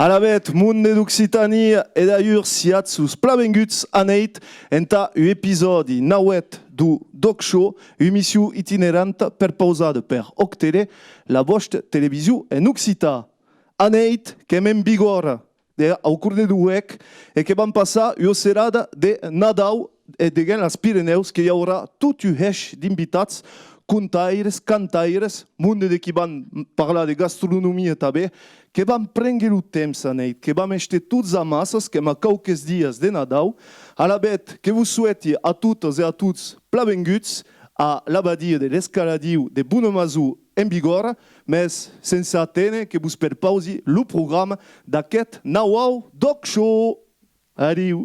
Alabet, munde d'Occitanie et d'ailleurs siat sus plavenguts aneit enta u episodi nauet du Doc Show, émission itinérante perposada per Octele, la vostra televisió en Occità. Aneit que m'en vigora au curs de duec e que van passar una serada de Nadal e de les Pirineus que hi haurà tot un heix d'invitats contaires, cantaires, munde de qui van parlar de gastronomia també, que vam prendre el temps aneit, que vam estar tots amasses, que ma qualques dies de Nadal, a la bet que vos souhaiti a totes e a tots plavenguts a l'abadia de l'Escaladiu de Bonamazú en Bigorra, mais sense atene que vos perpausi el programa d'aquest nauau Doc Show. Adiu.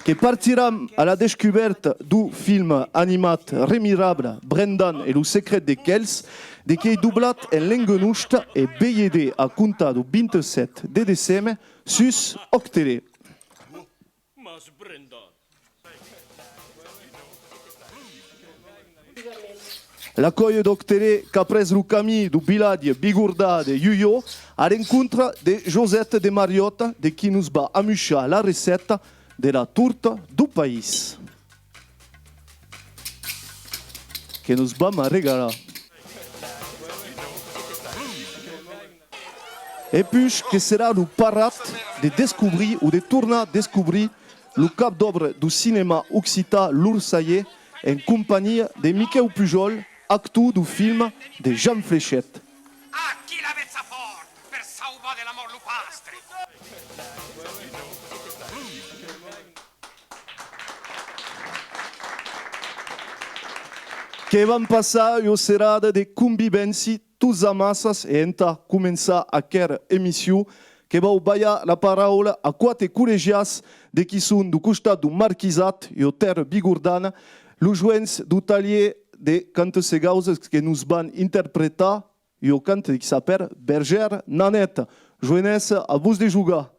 Que partiram a la descoberta du film animat remirable Brendan et le secret de Kells, de qui est doblat en lengunusta et BYD a comptar du 27 de décembre sus Octele. La colla d'Octele qu'a pres el camí du vilatge bigordà de Yuyo a l'encontre de Josette de Mariota, de qui nous va amuixar la receta de la torta du país. Que nos vam a regalar. Et puis, que serà le parat de descobrir ou de tornar a descobrir le cap d'obra du cinéma occità l'Oursailler en compagnie de Miquel Pujol, acteur du film de Jean Fléchette. A chi l'avezza fort per salvare l'amor lupastre. Que vam passar una serada de convivència tots amassas e enta començar aquesta emissió que vau ballar la paraula a quatre col·legiats de qui són du costat du Marquisat i o terra bigordana, los joents du talier de cantes e gauses que nos van interpretar i o cante qui s'appelle Bergère Nanette. Joenesse, a vos de jugar.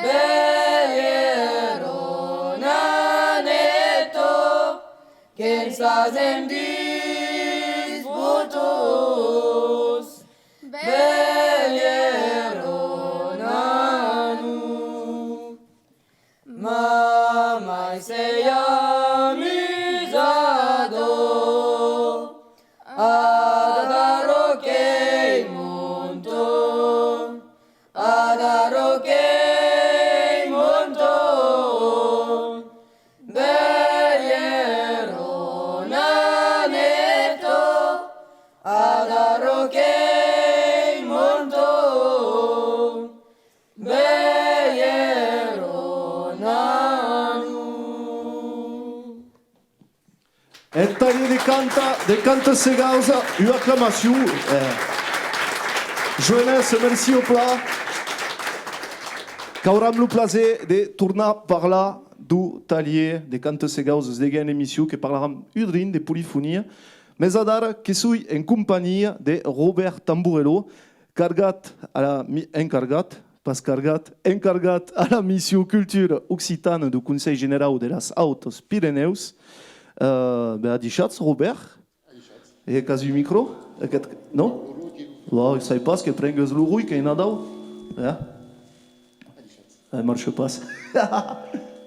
Bellerona estazem disputos, belieron anu, mamai sei amizado, adarokei monton, adarokei monton, belieron aneto, adarokei monton, belieron anu. Et taillé de canta segausa, une acclamation. Jeunesse, merci au plat. Qu'auram le plaisir de tourner par là du talier de canta segausa de gain émission que parlera udrin de polyphonie. Mais adar que suis en compagnie de Robert Tamburello, encargat à la mission culture occitane du Conseil général de las Autos Pyrénées. Adichatz, Robert? E quasi o micro? Não? Lá, sai pas que prengas lo rui, que ainda dá. É, marcha pas.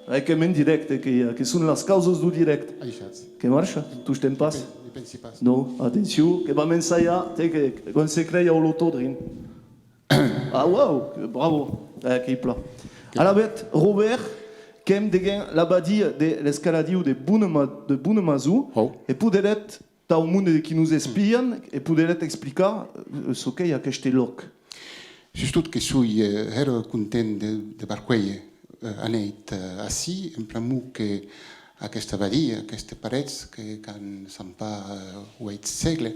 É que é em direct, que são as causas do direct. Que marcha? Tu tem pas? Não, atenção, que vai ensaiar, tem que quando se cria o loto drin. Ah, wow, bravo. É, que plat. Alors, Robert, qui aime la badie de l'escaladio de Bunamazou, et pouvait ta au monde qui nous espionne, et pouvait expliquer ce qu'est y a qu'este loc. Just que suis hero content de barqueie aneit assi, en plan que aquesta badia, aquestes parets que can s'han pas 8 segles,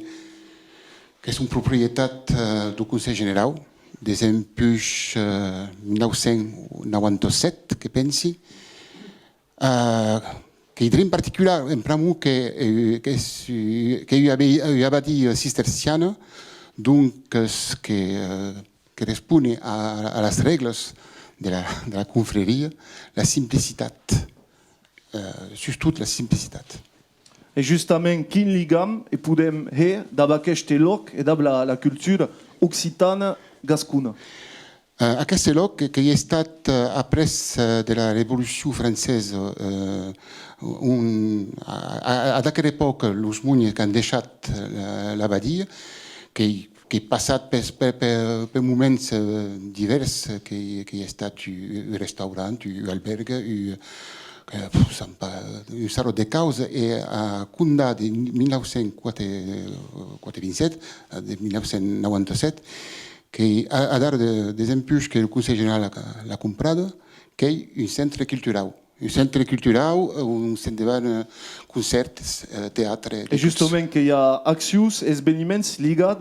que és una propietat du Consell General, des empuix 1997, que pensi, que idri en particular, en plan que hi havia cisterciana, donc que responde a les regles de la confréria, la simplicitat, surtout la simplicitat. Et justement, quin ligam et podem he d'ab aquest loc et d'ab la culture occitana gascuna. Aquest loc que hi ha estat après de la Revolució Francesa, a d'aquella època, els munyes que han deixat l'abadia, que he passat per moments divers, que hi ha estat un restaurant, un albergue, un sarò de causa, e a Cundà de 1947, de 1997, que a dar des empuix que el Consell General l'ha comprada, que és un centre cultural. Un centre cultural, un centre de concerts, teatre... Et justement, qu'il y a actions et esveniments ligats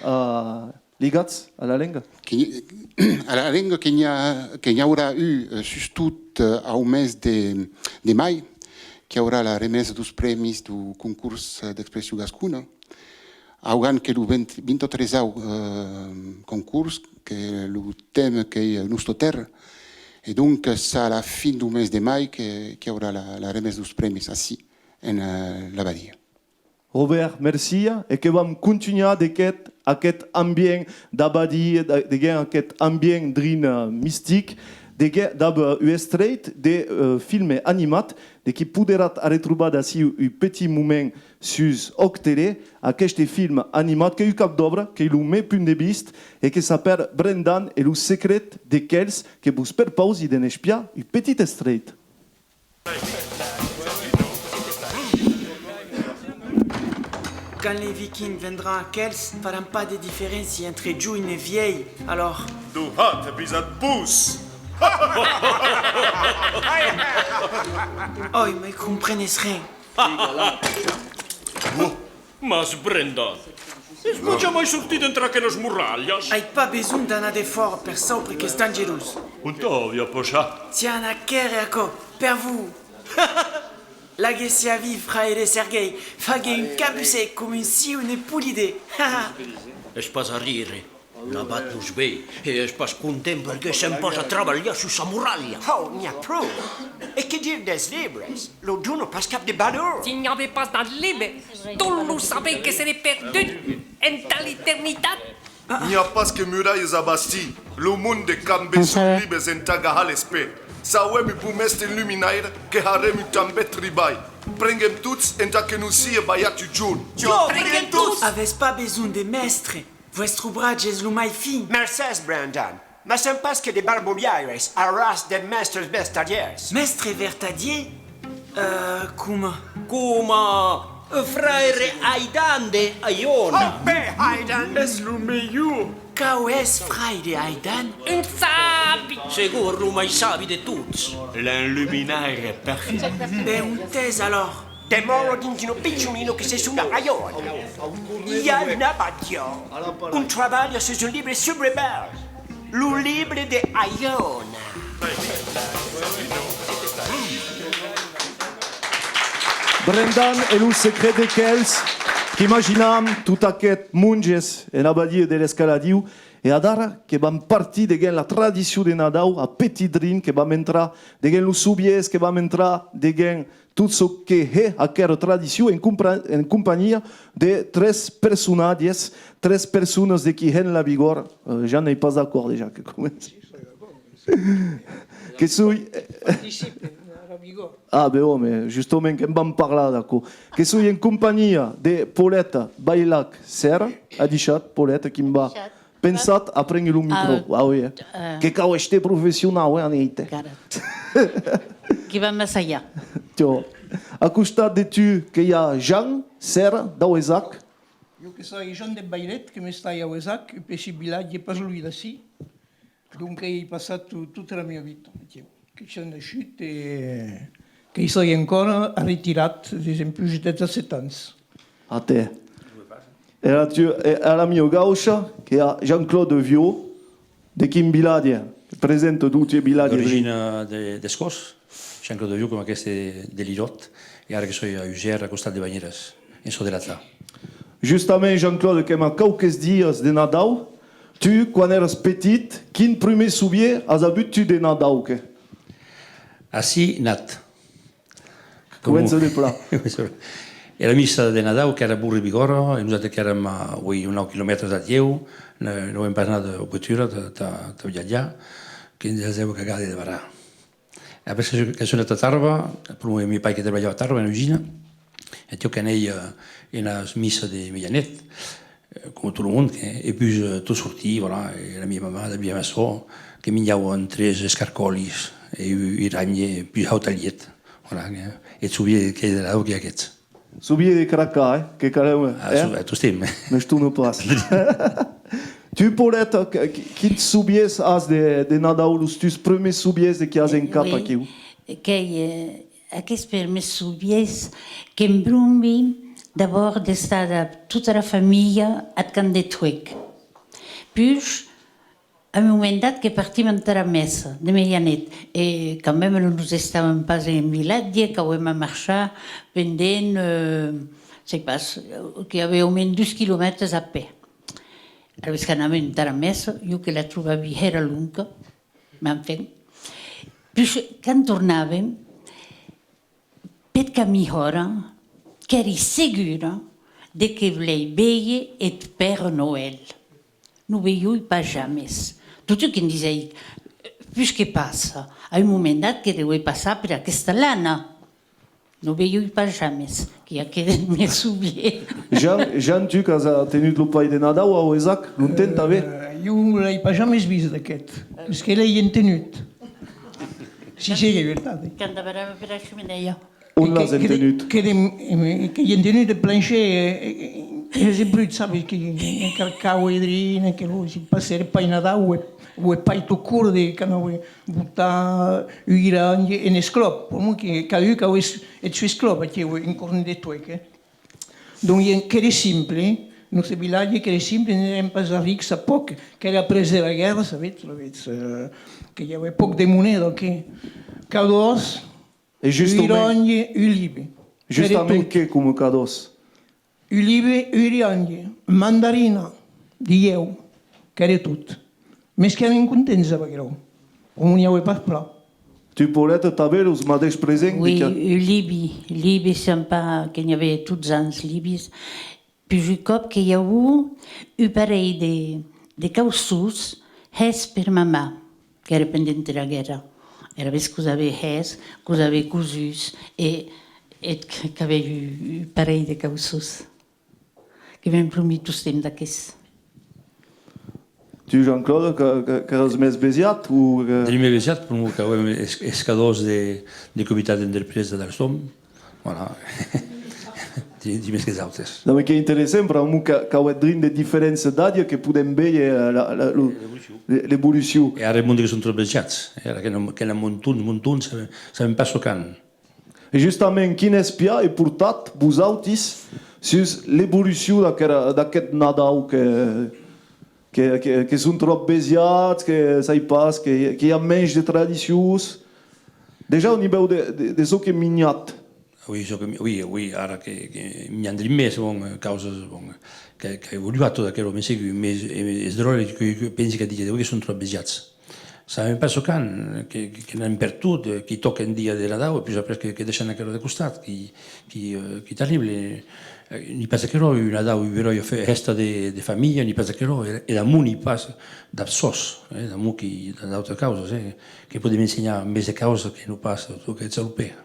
a la langue. A la langue que hi haurà eu, surtout au mes de mai, que hi haurà la remesa dels premis du concurs d'expressió gascuna. Hauran que el 23è concurs, que el tema que és el nostre terra, et donc c'est à la fin du mes de mai que hi haurà la remesa dels premis així, en l'abadia. Robert, merci. Et que vam continuar d'aquest ambient d'abadia, d'aquest ambient drin mystique, d'ab estret de film animat, de qui podrà retrobar d'ací un petit moment sus Octele, aquest film animat que est un cap d'obra, que est le meu punt de vista, et que s'appelle Brendan et le secret de Kels, que vous perpose d'en espiar un petit estret. Quand les Vikings viendront à Kels, ne feront pas de différence entre jeune et vieille, alors... Du hat pisat pus! Oh, mais comprenez rien. Mas Brenda, non c'è mai sortito entra che nos murraglias? Hai pas besoin d'anar de fort per sopra que c'est dangereux. Un tovia, pocha. Tiens, à Kerako, per vous. La Gessia vive, frère Sergei, faghe un cabuset come si une poulide. Es pas a rire. L'abat-nos bé i és pas content perquè se'n posa a treballar sus sa muralla. Oh, n'hi ha prou. Et que dire des libres? Lo dono pas cap de bador. S'il n'y avait pas dans le livre, tout nous savait que serait perdu en l'éternité. N'hi a pas que muralles a basti. Le monde de cambe sunt libres en taga halespe. Sauem i bumest en luminaire que harem i també tribai. Prenguem tots en ta que nous sia baiat u jun. Prenguem tous! Avez pas besoin de mestre. Vostre ouvrage és lo mai fin. Mercès, Brandon. Ma sem pas que de barboviaires a ras de mestres bestariers. Mestre vertadier? Cum? Fraire Aidan de Aion. Oh, bé, Hayden. És lo millor. Cau és fraire Aidan? Un sabi! Segur lo mai savi de tots. L'enluminaire perfid. Ben un tes alors. De moro dins un picciolino che se suona a Ion. Hi ha una batio. Un treballo su un libro subrebel. Lo libro de Ion. Brendan est le secret de Kels, qu'imaginam tout aquest monges en abadie de l'escaladiu, et adara que vam partir de la tradition de Nadau a petit drin que vam entrar, de los subies que vam entrar, de tout ce que est aquella tradition en compagnie de tres personnages, tres persones de qui hen la vigor, j'en ai pas d'accord déjà que commence. Que suis... Ah, ben oui, mais justement, que vam parlar, d'accord. Que suis en compagnie de Paulette Bailac Serra, a dichat, Paulette, qui m'a pensat a prendre le micro. Ah oui, que cau este professional, Anita. Qui va m'assaillir. Tu vois. À costat de tu, que y a Jean Serra, d'Auesac. Jo que soy Jean de Bailet, que m'està a Auesac, e per vilatge pas lui d'ací. Donc he passat tota la meva vida. Que j'ai nascut et que soy encore retirat des plus de 17 ans. A te. Era tu, era mio gaucha, che a Jean-Claude Viau, de quin vilatge, presenta tutti i vilaggi. D'origine d'Escós, Jean-Claude Viau, com aquest de Lirot, i ara que soy a Uger, a costat de Banyeres, en so de l'Atlà. Justament, Jean-Claude, que m'a quelques dies de Nadal, tu, quan eres petit, quin primer souvier has habut tu de Nadal? Que? Així, nat. Comença de pla. Era missa de Nadal, que era burri vigora, i nosaltres que érem a 9 quilòmetres de Lleu, no hem pas anat d'obertura, de viatjar, que ens heu cagat de barrar. Après que sono andato a Tarba, per mi pai che treballava a Tarba, in Ugina, e io che anei in una missa di Millanet, come tutto il mondo, e poi tu sorti, voilà, e la mia mamma, la mia massò, che mi mangiavano 3 escarcolis, e i ragni, più hautaliet, voilà, e subì che era l'auge aquest. Subì di Cracà, che caramba. Tu stem. Mais tu ne pas. Tu Paulette, quin subies has de Nadal, los tus premiers subies de qui has en cap aquí? Que aquest per me subies que em brumbi d'abord d'estar tota la família a Can de Tuec. Puis, à un moment dat que partim a la messa de medianet, et quand même nous estàvem pas en vilatge, que hem a marxar pendent, sais pas, que hi havia almenys 2 quilòmetres a peu. Aleshores que anàvem a la messa, jo que la trobava era lunga, m'han fet. Puis, quan tornàvem, per camí hora, que era segura de que volia veure el Père Noël. No veiu pas jamais. Tot el que em disait, puis què passa? A un moment dat que deu passar per aquesta lana. No veiu pas jamais, que ja queden més souvenirs. Jean, tu que has tenut el pai de Nadal a Oesac, l'entén també? Jo no l'he pas jamais vist d'aquest, és que l'he entenut. Sí, sí, és veritat. Quan anàvem per la xemeneia. On l'has entenut? Que he entenut de plancher, és brut, sabes, que encarcau edrina, que si passar pai Nadal o pai tot curt de que no votar ira en esclop, per que cada un que és su esclop, que en corn de tuec. Donc, que era simple, nostre vilatge que era simple, n'érem pas rics a poc, que era après de la guerra, sabes, que hi havia poc de moneda, que cados, uironge, ulibe. Justament que com cados? Ulibe, uironge, mandarina, dieu, que era tot. Més que eren contents amb això. On n'hi havia pas pla. Tu Paulette, t'avais os mateix present? Oui, Libi, sembla que n'hi havia tots anys Libis. Puis un cop que hi ha hagut un parell de causos, hes per mamà, que era pendent de la guerra. Era vez que us havia hes, que us havia cosus, et que havia un parell de causos. Que vam promit tots temps d'aquests. Tu, Jean-Claude, que eres més besiat? Tenim més besiat, però que avem escadors de comitat d'entreprise del SOM. Voilà. Di més que els altres. No, que és interessant, però que heu drin de diferents d'àrea que podem veure l'evolució. I ara el món que són tots besiats. Ara que n'hi ha muntons, sabem pas socant. I justament, quin espia he portat vosaltres sur l'evolució d'aquest Nadal que són trop besiats, que ça hi pas, que hi ha menys de tradicions. Déjà, au nivell de ce que mignat. Oui, ara que n'hi ha més causes que ha evoluat tot aquest home, més és drôle que pensi que diuen que són trop besiats. Sabem pas socant, que n'han perdut, que toquen dia de Nadal, i després que deixen aquello de costat, que terrible. Ni pas aquello, un Nadal, un veró, festa de família, ni pas aquello, e damunt ni pas d'absos, damunt que d'altres causes, que podem ensenyar més de causes que no pas tot que és europea.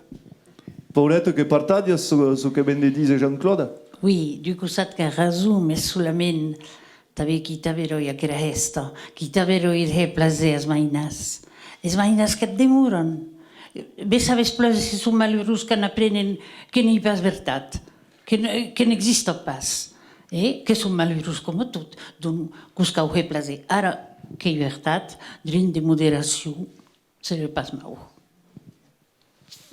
Paulette, que partages ce que ven de dir Jean-Claude? Oui, du costat que ha raison, mais solament també qui t'avero i aquera hesta, qui t'avero i he plaser als mainas que et demoren. Bé sabes pleure si són malheureux que n'aprenen que n'hi pas veritat, que n'existe pas, que són malheureux com tot, donc que ho he plaser. Ara, que hi veritat, dins de moderació, serà pas mau.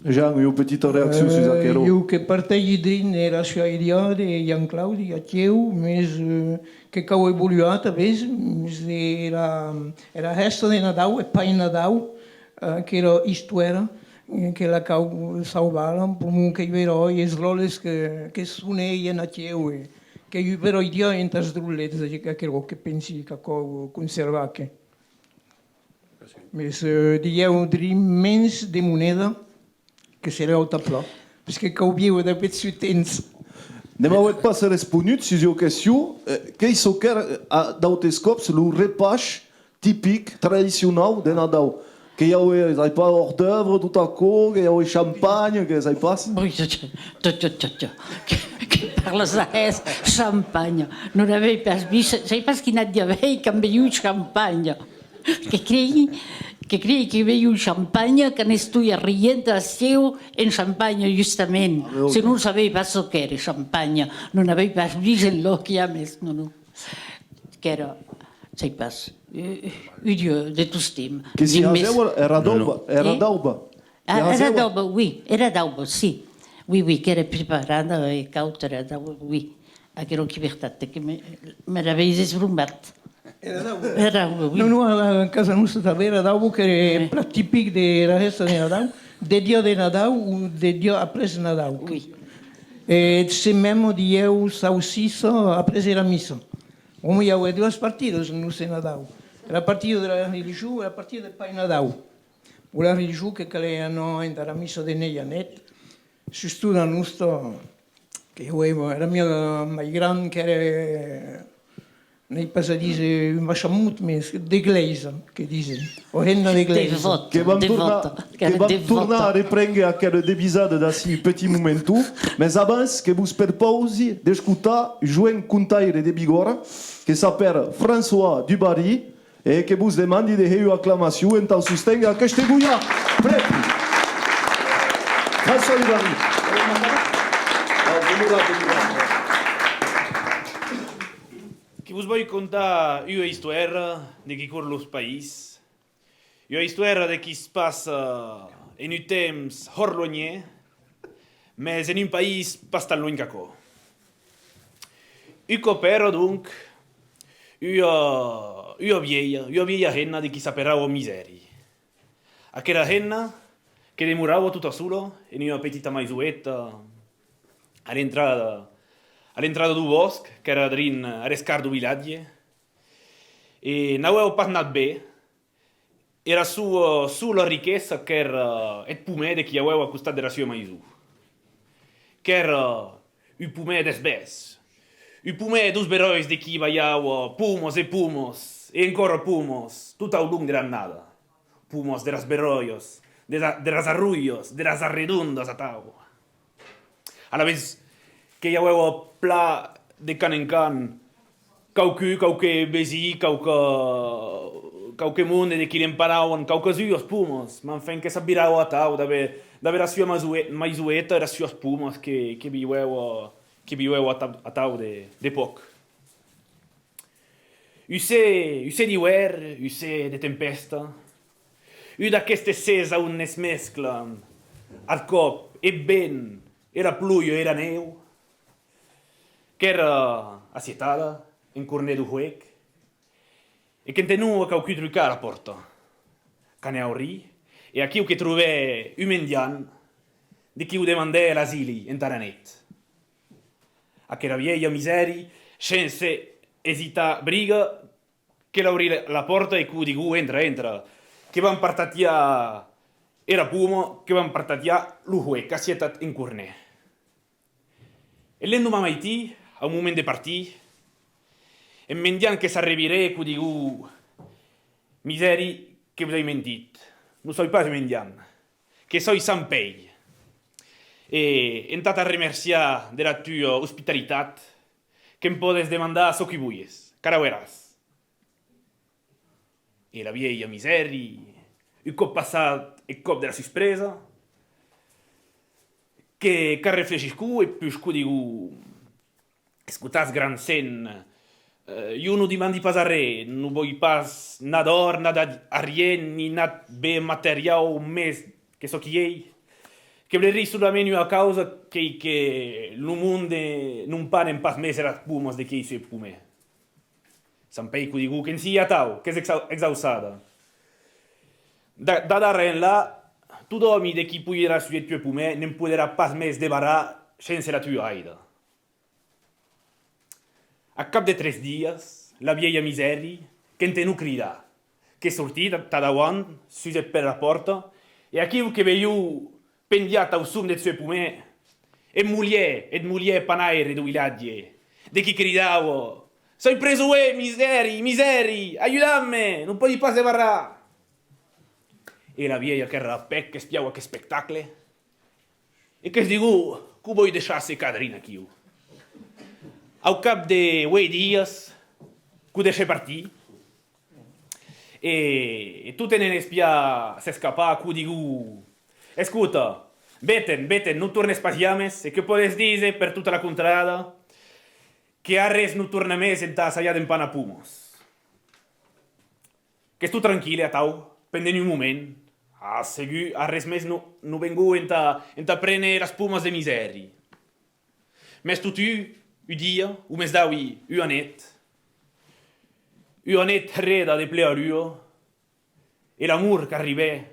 Jean, une petite réaction sur aquello. Jo que partegi drin era això idea de Jan Claudi, a teu, més que heu evoluat a vegades, era resta de Nadal, e pai Nadal, que era isto era, que la cau salvaram, por que hi era i els roles que soneien a teu, que hi era idea entre els drulets, que aquello que pensi que heu conservat. Més dieu drin menys de moneda, que serà el taplà, perquè que ho viu de pets temps. Ne m'avait pas respondu sur la question qu'est-ce que d'autres cops le repas typique traditionnel de Nadal. Que y a pas hors d'œuvre tout à coup, que y a champagne, que ça passe. Oui, que parles de champagne. No n'avais pas vist, sais pas qu'il n'a d'haver quand veiu champagne. Que creia que veia un champagne que n'estuia rient al seu en champagne, justament. Si no sabia pas el que era champagne, no n'havia pas vist en lo que hi ha més. No. Que era, sei pas, un dieu de tous temps. Que si era d'auba. Era d'auba, oui, era d'auba, sí. Oui, que era preparada i cauta, era d'auba, oui. Aquella llibertat que m'havia esbrombat. Era d'auba. No, a casa nostra també era d'auba, que era plat típic de la resta de Nadal, de dia de Nadal o de dia après Nadal. Oui. Se mesmo dieu salsicha après la missa. Hi ha dues partides no sé Nadal. La partida de la religió i la partida del Pai Nadal. La religió que no entra a la missa de Nellanet, surtout la nostra, que era més gran, que era, n'hi pas a dir un baixamut més, d'església, que diuen, o renda d'església. Que vam tornar a reprendre aquella devisada d'ací petit momentu, mais abans que vos perposi d'escoltar Joan Contaire de Bigorra, que s'appelle François Dubarry, e que vos demandi de fer una aclamació en tal sostengui aquesta guia. Prego. François Dubarry. Que vos vull contar una història de qui court los país, una història de qui es passa en un temps horlonier, mais en un país pas tan loin qu'aco. Un copero, donc, una vieja henna de qui s'aperava miseri. Aquella henna che demorava tutta sola in una petita maisuetta all'entrata del bosco, che era drin a rescardo villagge, e non avevo parlato bene, era sulla ricchezza che era il pomede che aveva acquistato della sua maisù, che era il pomede sbes, il pomede dos berois di chi vaiava pumos e ancora pumos, tutta a lungo della nada, pumos de las beroios, de las arrullos, de las arredondas a tau. Alla vez che io avevo pla de can en can, qualche besi, qualche monde de chi le imparavan, qualche suos pumos, ma fin che s'abbiravo a tau, dave la sua maisueta e la sua pumos che vivevo a tau de poc. Use di guerra, use de tempesta, d'aqueste sesa on es mesclen al cop e ben era pluio, era neu, che era assietada in cornet du huec, e che tenua qualche trucca alla porta, che ne aurì, e a chi che trovè un mendian, di chi demandè l'asili in taranet. A che la vieia miseri, senza esita briga, che l'aurì la porta e cu di gu entra, che van partatia era pumo, che van partatia l'uhue, che assietat in cornet. E l'endoma maitì, a un momento de partì, e mendian che s'arrivire cu di gu miseri che vi hai mentit. Non so pas mendian, che so Sampei. E entat a remerciar de la tua ospitalitat, che em podes demandar so qui vuies, cara veràs. E la vieia miseri, un cop passat el cop de la sorpresa, che reflexiscu e puscu digu, escutas gran sen, io non dimandi pas a re, non vuoi pas na d'or, na d'argent, ni na be material mes che so chi ei, che vlerì solamente a causa che lo mondo non panen pas mes era pumas de che i sue pume. Sampei cu digu che in sia tau, che es exausada. Da dare en là, tu dormi de chi puiera su il tuo pume, non poderà pas mes debarà senza la tua aida. A cap de 3 dies, la vieia miseri, che en tenu crida, che sortì da dawan, suse per la porta, e a chi che veiu pendiata au sum de suo pume, e mulier panaire do villaggio, de chi cridavo, «Soy preso, miseri, aiutami, non puoi pas debarrà!» E la vieia che era pec, che spiava che spettacle, e che digu, «Cu vuoi deixarse cadrina chiu?» Au cap de 8 dies, cu deixe partì, e tu te ne spia se scapà, cu digu, «Escuta, veten, non tornes pas james, e che podes dire per tutta la contrada, che a res non torna més en ta saia d'empana pumos. Que tu tranquil·le a tau, pendent un moment, a segur, a res més no vengu en ta prene las pumas de miseri. Mes tu, un dia, o mes daui, un anet reda de ple a luo, e l'amor qu'arribè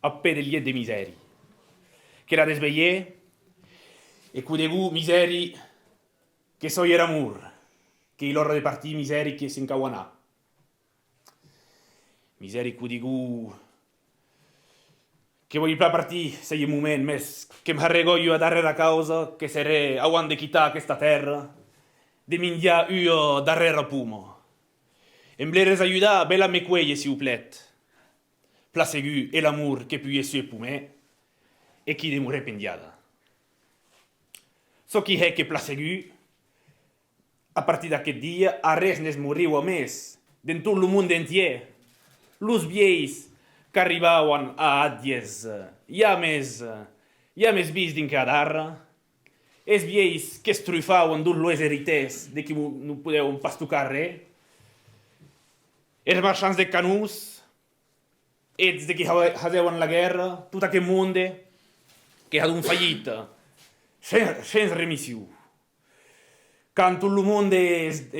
a pe del liet de miseri. Que la desveillè, e cu degu miseri, che so era amor, che l'ora de partì miseri che s'incaguanà. Miseri cu digu, che voglio partì se un moment mes che m'arregò io a dare la causa che sere aguan de quità questa terra, de mindia io darrera pumo. E m'bleres aiuta bella me quelle si uplet. Plasegu e l'amor che pui sue pume e chi demure pendiada. So chi è che plasegu a partir d'aquest dia, a res nes moriu a més, d'en tot lo món entier. Los vieis que arribauen a Addies, ja més vist din que a darra, es vieis que es trufauen d'un loes herités de qui no podeu pas tocar res, els marchants de canús, ets de qui haseuen la guerra, tot aquest monde que ha d'un fallita, sense remissió. Quand tout le monde es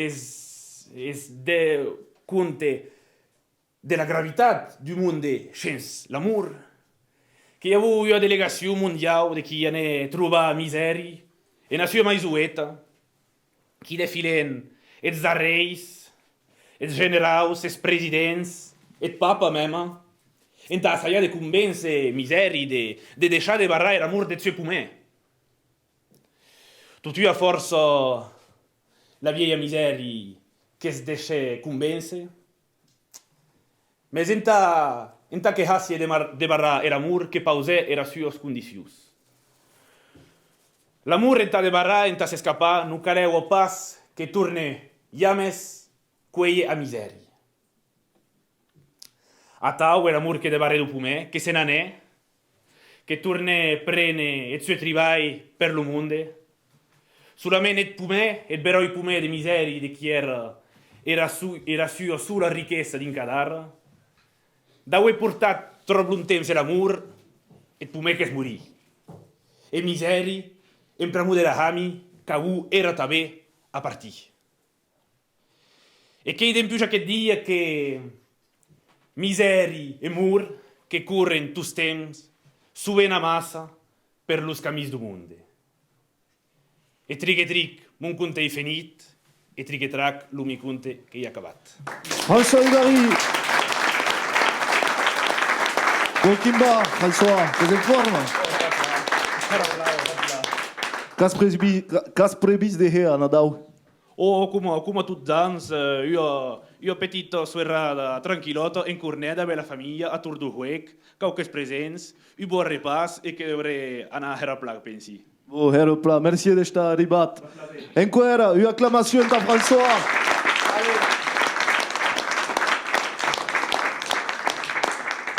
de compte de la gravitat du monde sense l'amor, que hi ha una delegació mundial de qui ne troba miseri, en la sua maisueta, qui defilen els darrers, els generals, els presidents, el papa même, enta saia de convèncer miseri de deixar de barrar l'amour del seu pomer. Tutu a força la vieilla miseri que es deixa convèncer, mais enta que hassi de barrar l'amour que pausè era sues condicions. L'amour enta de barrar, enta s'escapar, non caleu pas que torne james quei a miseri. Atau l'amour que de barrer do pomer, que se n'anè, que torne prene el suo treball per lo monde. Solament el pomer, el beroi pomer de miseri de qui era sua sola riquesa d'incadar. D'au portat trop long temps l'amour, el pomer que es morí. E miseri, en pramo de la hami, qu'au era també a partir. E che dempuix aquest dia que miseri e mur que corren tus temps, suben a massa per los camis do monde. E tric, mon conte hi finit, e tric e trac, lo mi conte que hi ha acabat. François Hugari. Kokimba, François, t'es en forma? Qu'has previst de her, Nadau? Oh, come tutti gli anni, io petito suerrada tranquillotto in corneda per la famiglia a tour du huec, qualques presents, un bon repas e che dovrei andare a plag, pensi. Oh, Heropla, merci d'estar arribat. Enquera, une acclamation de François.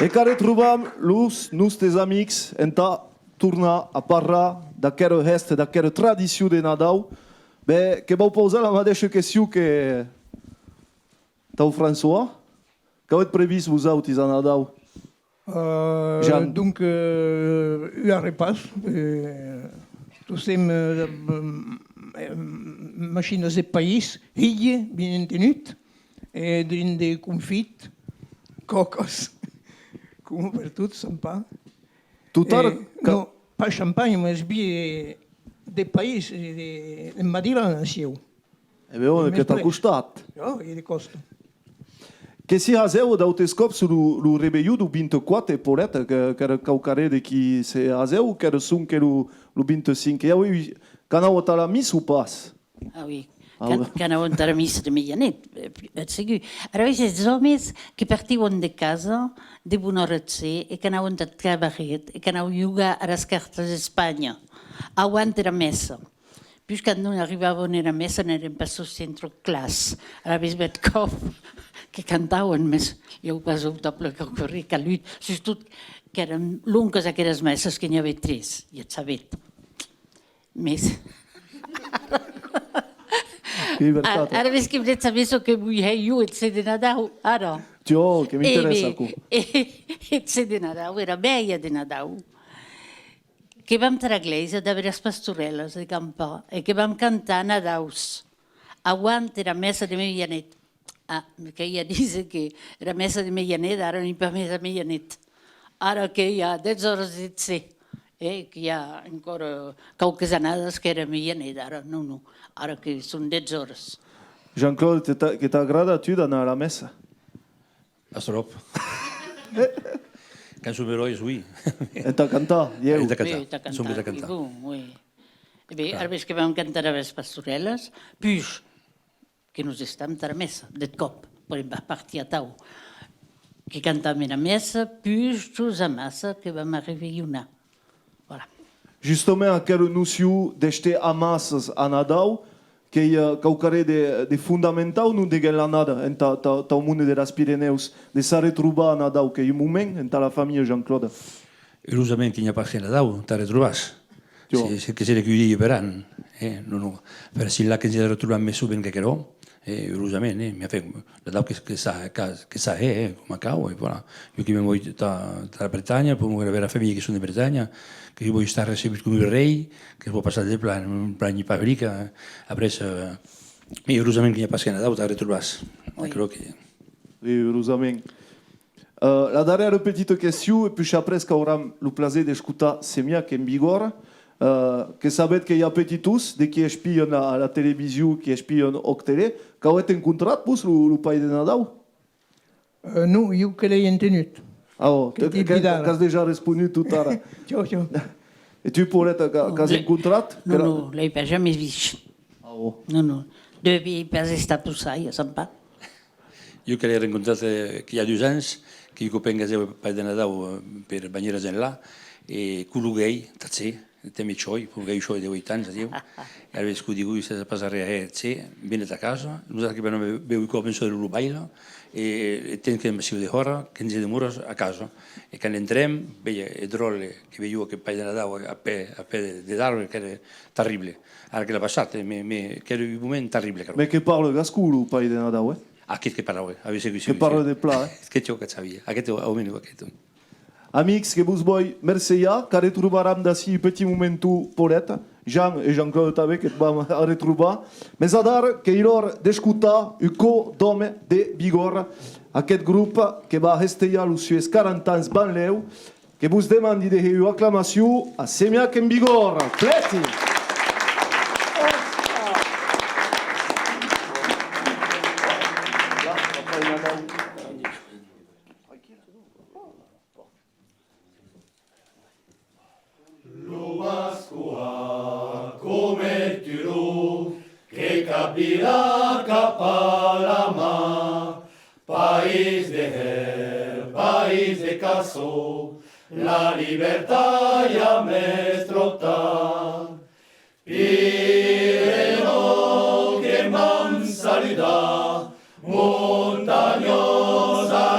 E care trobam los nostres amics enta tornar a parlar d'aquera gesta, d'aquera tradició de Nadal. Bé, que vau posar la mateixa qüestió que tau François? Que heu previst vosaltres a Nadal? Jean. Donc, un repas. Tosem machines de país, ille, bien entenut, e drin de confit, cocos, com per tot, sympa. Total... No, pas champagne, mas bien de país, de Madeira nasceu. E veure que t'ha costat. No, e de costa. Que si hazeu d'autes cops lo rebellió do 24 poreta, que era caucaré de qui se hazeu, que era son que lo 25. Ja oui, canau a la mis ou pas? Ah oui, canau a la mis de medianet, et segur. Ara veus els homes que partiuen de casa de bona hora e canau a treballar, e canau jugar a les cartes d'Espanya. Aguant era messa. Puis quand nous arrivàvem a la messa, n'érem pas al centre classe. Ara veus bet cop que cantaven més. Jo ho pas doble que corri, que lui, sobretot que eren longues aquelles messes que n'hi havia tres, i et sabet. Més. Ara ves que em vaig saber el que vull jo, el ser de Nadal, ara. Jo, que m'interessa. El ser de Nadal era veia de Nadal. Que vam ter a l'església de veure les pastorelles de campar i que vam cantar Nadaus. Aguant era messa de medianet. Ah, que ella dice que era messa de medianet, ara n'hi ha més de medianet. Ara que hi ha 10 hores de ser, que hi ha encara qualques anades que era medianet, ara no. Ara que són 10 hores. Jean-Claude, que t'agrada a tu d'anar a la messa? Astrop. Quand som herois, oui. Et t'ha cantat, Heu lleu. de cantar. Som de cantar. Bé, ara ves que vam cantar a les pastorelles, puis que nos estam a la messa, de cop, podem partir a tau. Que cantam a la messa, puis tous a massa que vam arribar. Voilà. Justament aquela noció d'este a massas a Nadal, que é qualquer de fundamental não de la nada em ta mundo de las Pirineus, de se retrobar a Nadal, que é um momento em la família Jean-Claude. Heureusament que n'hi ha pas que Nadal, te retrobàs. Que se recollia per an. No. Per si là que ens retrobam més sovint que querò, heureusament, mi ha fet Nadal que sa com a cau, e voilà. Jo que vengo da Bretagna, poi avere la famiglia che sono di Bretagna, che vuoi stare sempre con il re, che può passare del plan di fabrica, après, heureusament que n'hi ha pas que Nadal, te retrobàs. Crec que... Oui, heureusament. La darrera petita question, et puis après, qu'on aura le plaisir d'escoltar Semia, que en vigor. que sabet que hi ha petitus de qui espien a la televisió, qui espien au tele, que heu encontrat vos el pai de Nadal? No, jo que l'he entenut. Ah, oh, Que que has déjà respondu tot ara. Jo. Et tu, Paulette, que has encontrat? Non, non, l'he pas jamais vist. Ah, oh. Non, non. Devia pas estar posai, a Sant Pa. Jo que l'he rencontrat que hi ha 2 anys, que jo penso el pai de Nadal per venir a là, e culuguei, tatse, temi cioi, culuguei cioi de 8 anys, diu, e avevo scudigo se passare a tse, viene a casa, nosaltres que abbiamo bevuto il penso del rubailo, e ten que massiu de hora, 15 de muros a casa, e quando entrem, veia il drolle che veio che pai de Nadal a pe de d'arbre, che era terribile. Ara che l'ha passat, che era un moment terribile. Mais que parle gascou, el pai de Nadal, Aquest que parla, que parle de pla, Que jo que sabia, aquest almenys aquest. Amics, que vos vull mercejar, que retrobaram d'ací petit momentu Paulette, Jean et Jean-Claude també, que et vam a retrobar. Més a dar que hi l'hora d'escoltar un cor d'home de Bigorra, aquest grup que va festejar els seus 40 anys banleu, que vos demandi de fer una aclamació a Semiac en Bigorra. Pleti! Che capirà Capalama, país de her, país de caso, la libertà ya mestrota. Pireno che man salida, montagnosa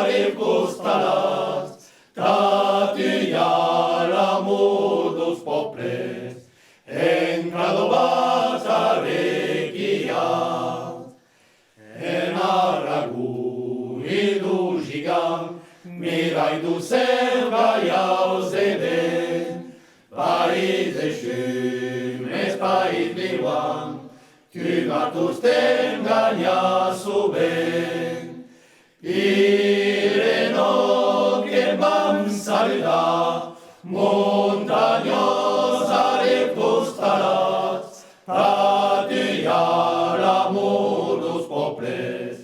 recostalas, tatuia l'amor dos poples, en Cladovata en Aragu i du gigant, mirai du cel caiaus de vent, país de xumes, país viuant, tu gatus t'enganyas subent. Pireno que vam saludar, montagnosa recostaràs, tatuia l'amor dos poples,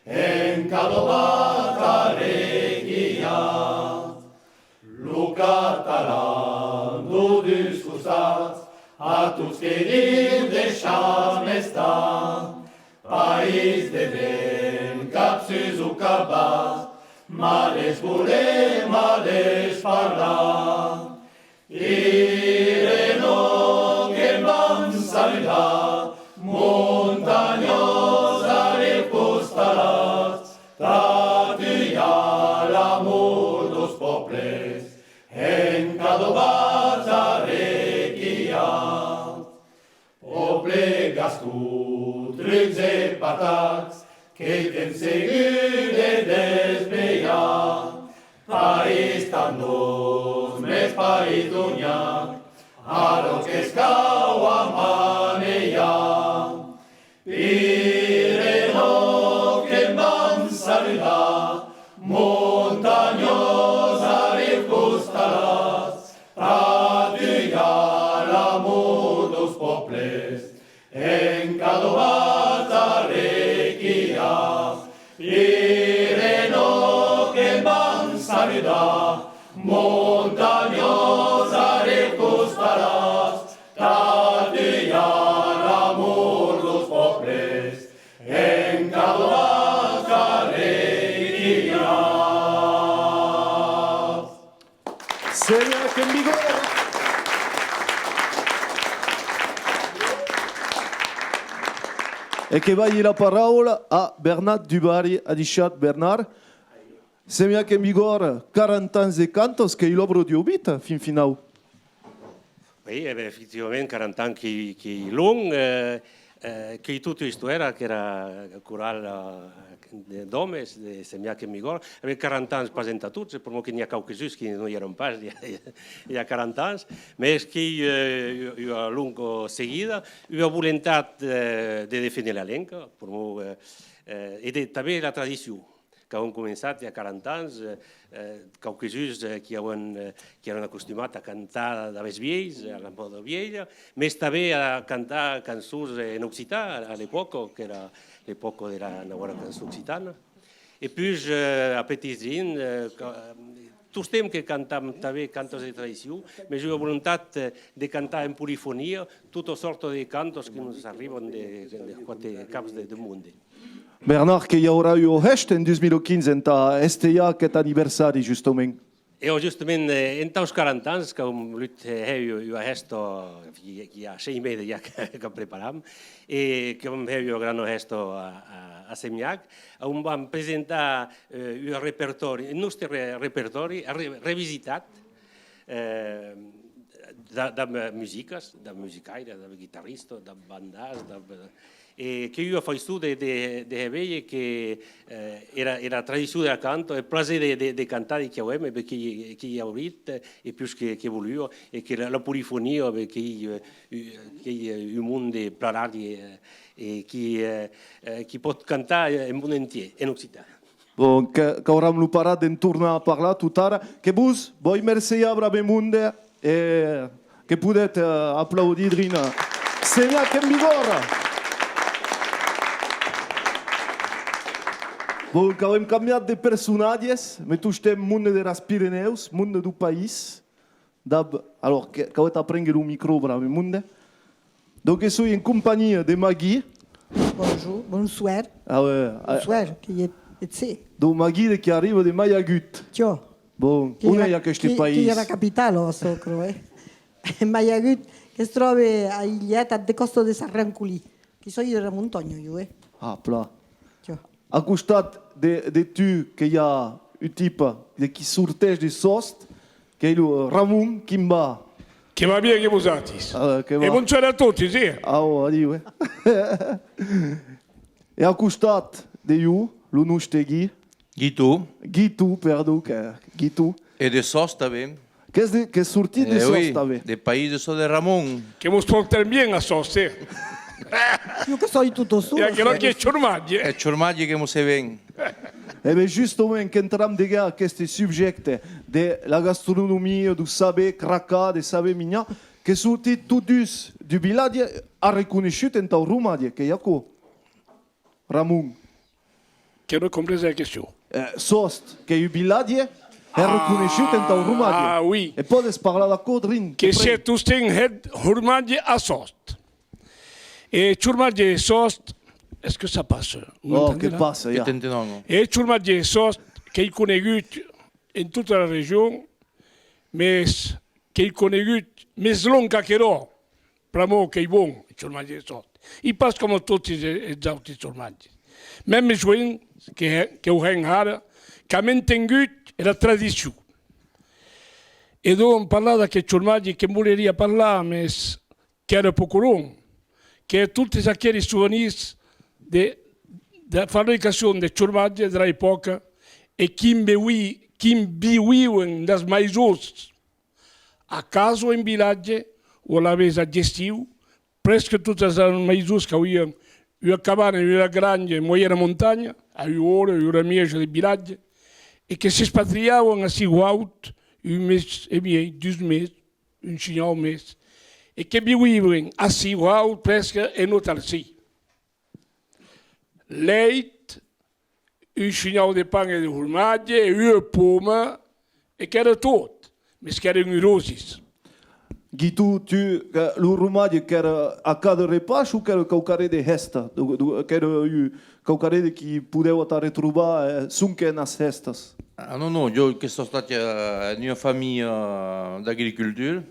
en Cadovata reguia. Lo català du discusats, a tots que diu deixam estar, país de vent, capsus o capat, males volem, males parlar. Ireno que vam saludar, montagnosa recostaràs, tatuia l'amor dos poples, en Cadovata reguia. Poble gascú, trucs e patats, que t'hem segut de desveillar, país tan dos, més país d'unyac, ara que es cau a manejar. Pireno que em vam saludar, montagnosa recostaràs, tatuia l'amor dos poples, en Cadovata reguia. Pireno que em vam saludar, montagnosa recostaràs, tatuia l'amor dos poples, en Cadovata reguia. Semiac en Bigorra! E che vai la parola a Bernard Dubari, a Dichat Bernard. Semiac en Bigorra, 40 ans de cantos, que il obro di obita, fin final. Oui, effectivament, 40 anys qui long, que tota història, que era coral d'homes, de Semiac en Bigorra, avec 40 ans presenta tots, per molt que n'hi ha qualques que no hi eren pas, hi ha 40 anys, més que hi ha long seguida, hi ha voluntat de defendre la lenca, i també la tradició. que han començat a 40 anys, caucasus que eren acostumats a cantar de les vieilles, a la moda vieilla, més també a cantar cançons en occità a l'època, que era l'època de la nova cançó occitana. I puis, a Petitrin, tots temps que cantam també cantos de tradició, però jo he voluntat de cantar en polifonia tota sorta de cantos que ens arriben de quatre caps del món. Bernard, que hi haurà eu hest en 2015 en STA aquest aniversari, justament. Eu justament en els 40 anys que hem volut gesto, hi ha 6 mesos ja que preparam, i que hem fet un gran gesto a Semiac, on vam presentar un repertori, el nostre repertori revisitat de músiques, de musicaires, de guitarristes, de bandes, que io faig de veure que era tradició del canto, el plaer de cantar de que hi ha obrit, i plus que volia, i que la polifonia, que hi ha un munt de plenari qui pot cantar en món entier, en occità. Bon, que hauram lo parat d'en tornar a parlar tot ara. Que vos, voi mercè bravemunde, e que podet aplaudir Drina. Semiac en vigor! Bon, que hem canviat de personatges, me tu estem munde de les Pirineus, munde do país. Alors, que heu aprendre o micro bravemunde. Donc, je suis en compagnie de Maggie. Bonjour, bonsoir. Ah ouais. Bonsoir, qui est Donc, Maggie qui arrive de Mayagut. Tio. Bon, on è a questo paese. Qui è la capitale, lo so, credo. Mayagut, che si trova aïllat de costa de Sarranculí. Qui soy de la muntanya, io, Ah, pla. Tio. A costat de tu, que hi ha un tipus qui sorteix de Sost, que è il Ramon Kimba. Che va bene che vosatis. Che E buongiorno a tutti, sì. Ah, oh, adieu. E a costat de io, lo nostre Ghi. Ghitu, perdó, Ghitu. E de Sost també. Che è sortit de Sost també. De país de So de Ramon. Che mos portano bene a Sost, sì. Io che so tutto su. E anche noi che ciormaggi. E ciormaggi che mo se ven. E bien justement, che entram de a questi subjecti de la gastronomia, du saber cracar, de saber mignar, che sortit tutti du village ha riconosciuto in tau Romadia, che Jaco. Ramon. Che non compresa la questione. Sost, che il village è riconosciuto in tau Romadia. Ah, oui. E poi parlare da Codrin. Che se tu stai in Romadia a Sost. E ciormaggi e Sost. Est-ce que ça passe? Oh, che passa, ja. E ciormaggi e Sost, che è conosciuto in tutta la regione, ma che è conosciuto più lungo che no, per me che è buono, il ciormaggi e Sost. I passo come tutti gli altri ciormaggi. Même joint che ho hengara, che ha mantenuto la tradizione. E dopo parlare che ciormaggi che voleria parlare, ma che era poco lungo, che tutti questi souvenirs della fabbricazione di ciormaggi dell'epoca e chi vivono das maisons a casa o in villaggio o la vesa gestiu, presque tutte le maisons che avevano una cabana, una grande, una montagna, a un'ora, una mese di villaggio, e che si spatriavano a Siguaut un mese e mezzo, 2 mesi, un signor mese, e che vivevano a Siguaut presque e non al sì. Leit, un signor di pane e di formaggio, e una poma, e che era tutto, ma che erano rosis. Ghitu, tu, lo Romadia che era a cada repas o che era qualcare de hesta? Che era qualcare de chi poteva ritrovare sunche nas hestas? Ah, no, io che sono stato in una famiglia d'agricoltura,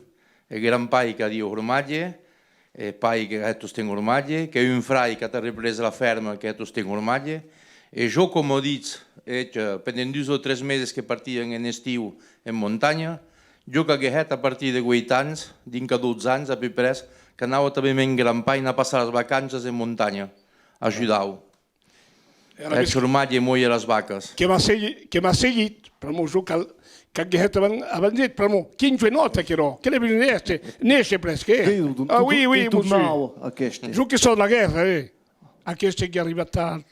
e gran pai che ha di ormaglie, e pai che ha tutti ormaglie, che è un frai che ha ripreso la ferma che ha tutti ormaglie, e io come ho detto, per 2 o 3 mesi che partivano in estiu in montagna, io che a partir de 8 anni, dintre 12 anni, a più presto, che andavo també in gran pai a passare le vacanze in montagna, ajudavo. E ciormaglie e moglie le vacche. Che mi ha seguito, per me, che avevano detto, per me, 15 notti che ero, che ne esce presto. Ah, oui, monsieur. Giù che sono la guerra, a questo che è arrivato,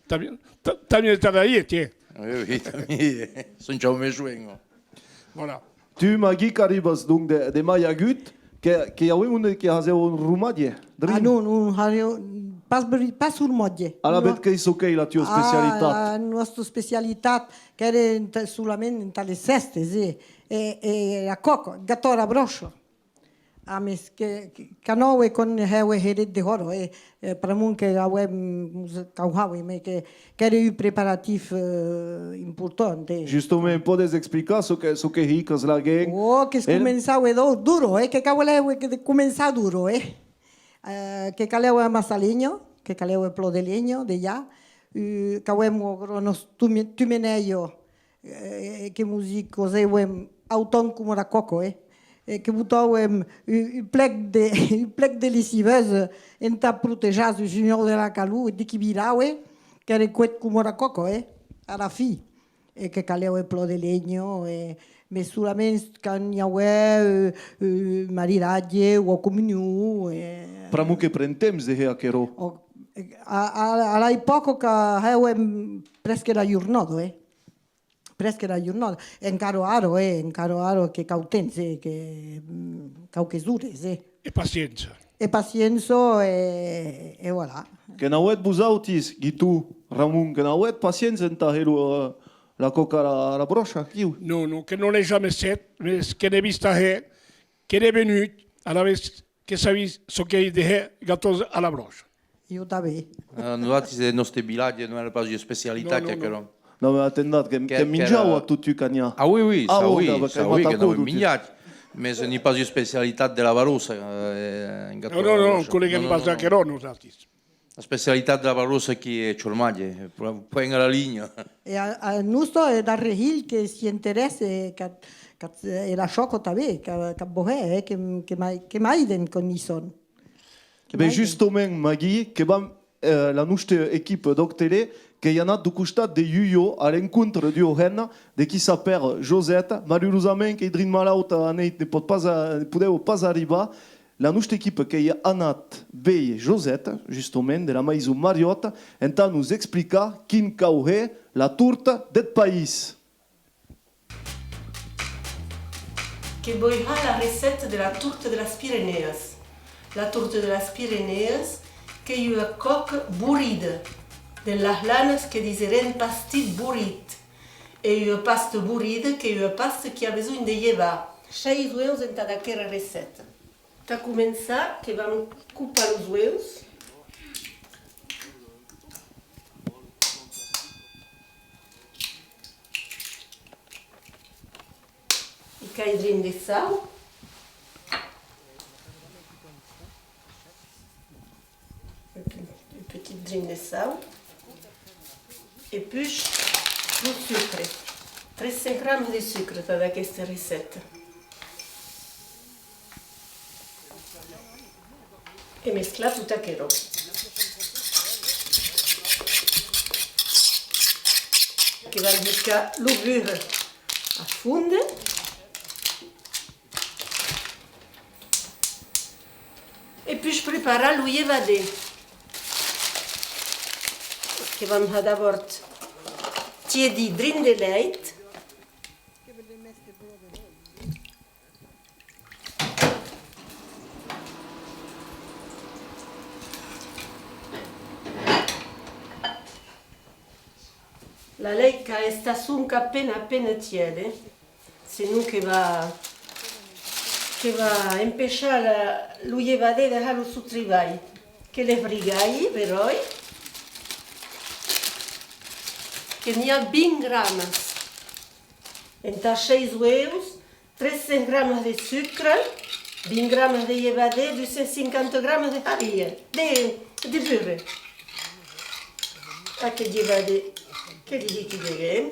también está ahí, Oui, oui, sunt jaume juengo. Voilà. Tu magi caribas donc de Mayagut, que avem un que hace un rumadie. Ah, nu pas urmodie. Alla bet che so che la tua specialità. La nostra specialità che era solamente dalle seste, sì. E a coco, gattora broscio. A mes che canoe con hewe heret de horo e para mun que avem cauhawe me que era un preparatif importante. Justement, podes explicar so que ricas la gang. Oh, que começava duro, que cavale que começar duro, que caleu é massalinho, que caleu é plodelinho de já, cauemo nos tumeneio, que músicos eu autom como da coco, que botou um plec delicieuse em ta proteger o junior de la calu de que viraue que era coet como da coco a la fi e que caleu e plodelinho mas solamente canhaue maridaje ou comunhão para mu que prentems de aquero a la poco que heu presque la giornata presque la giornata encaro aro che cautenze che cauchesure e pazienza e voilà que nauet busautis gitu Ramon que nauet pacienza en tahelo la coca la brocha kiu non que non l'ai jamais set mais que ne vista que est venu à la vez que savis so che de gâteaux à la broche io tabe Nosaltres de nostre bilage non era pas une spécialité que non. Non, mais attendez, que minjau a tutti cagna. Ah oui, ça oui, que non minjat. Mais ce n'est pas une spécialité de la Barossa. Non, colleghiamo pas a Cherò, nosaltres. La spécialité de la Barossa qui est Ciormaglie, point à la ligne. E a nusto è da rehil che si interesse e la sciocco tabe che bohe che mai den con ison. Ben justement Maggie que la nostra équipe d'Octélé que y en a du costat de Yuyo à l'encontre du Oren de qui s'appelle Josette malheureusement que Idrin Malauta ne podeu pas arribar la nostra équipe que y a anat Bey Josette justement de la maison Mariotte enta nous explica quin cauhe la tourte det país. Que boira la recette de la tourte de las Pyrénées. La tourte de las Pyrénées que y a coque bourride de las lanas que diseren pastit bourrit et une paste bourride que une paste qui a besoin de llevar. 6 huevos en cada quera recette. Ta començar que vam cupar los huevos. I caidrin de sal. Une petite drine de sal. Et puis le sucre. 300 grammes de sucre dans cette recette. Et mesclar tout à quero. Qui va jusqu'à l'ouvrir à fondre. Et puis je prépare l'ouille évadée. Que vam ha d'abord tiedi drin de leit. La leica sta sunca appena tiede, se non che va empesciare l'uievade da halo su trivai, che le frigai, veroi, que n'hi ha 20 gramas. En 6 huevos, 300 gramas de sucre, 20 gramas de llevadé, 250 gramas de harina, de purée. A que llevadé, que li liquiderem.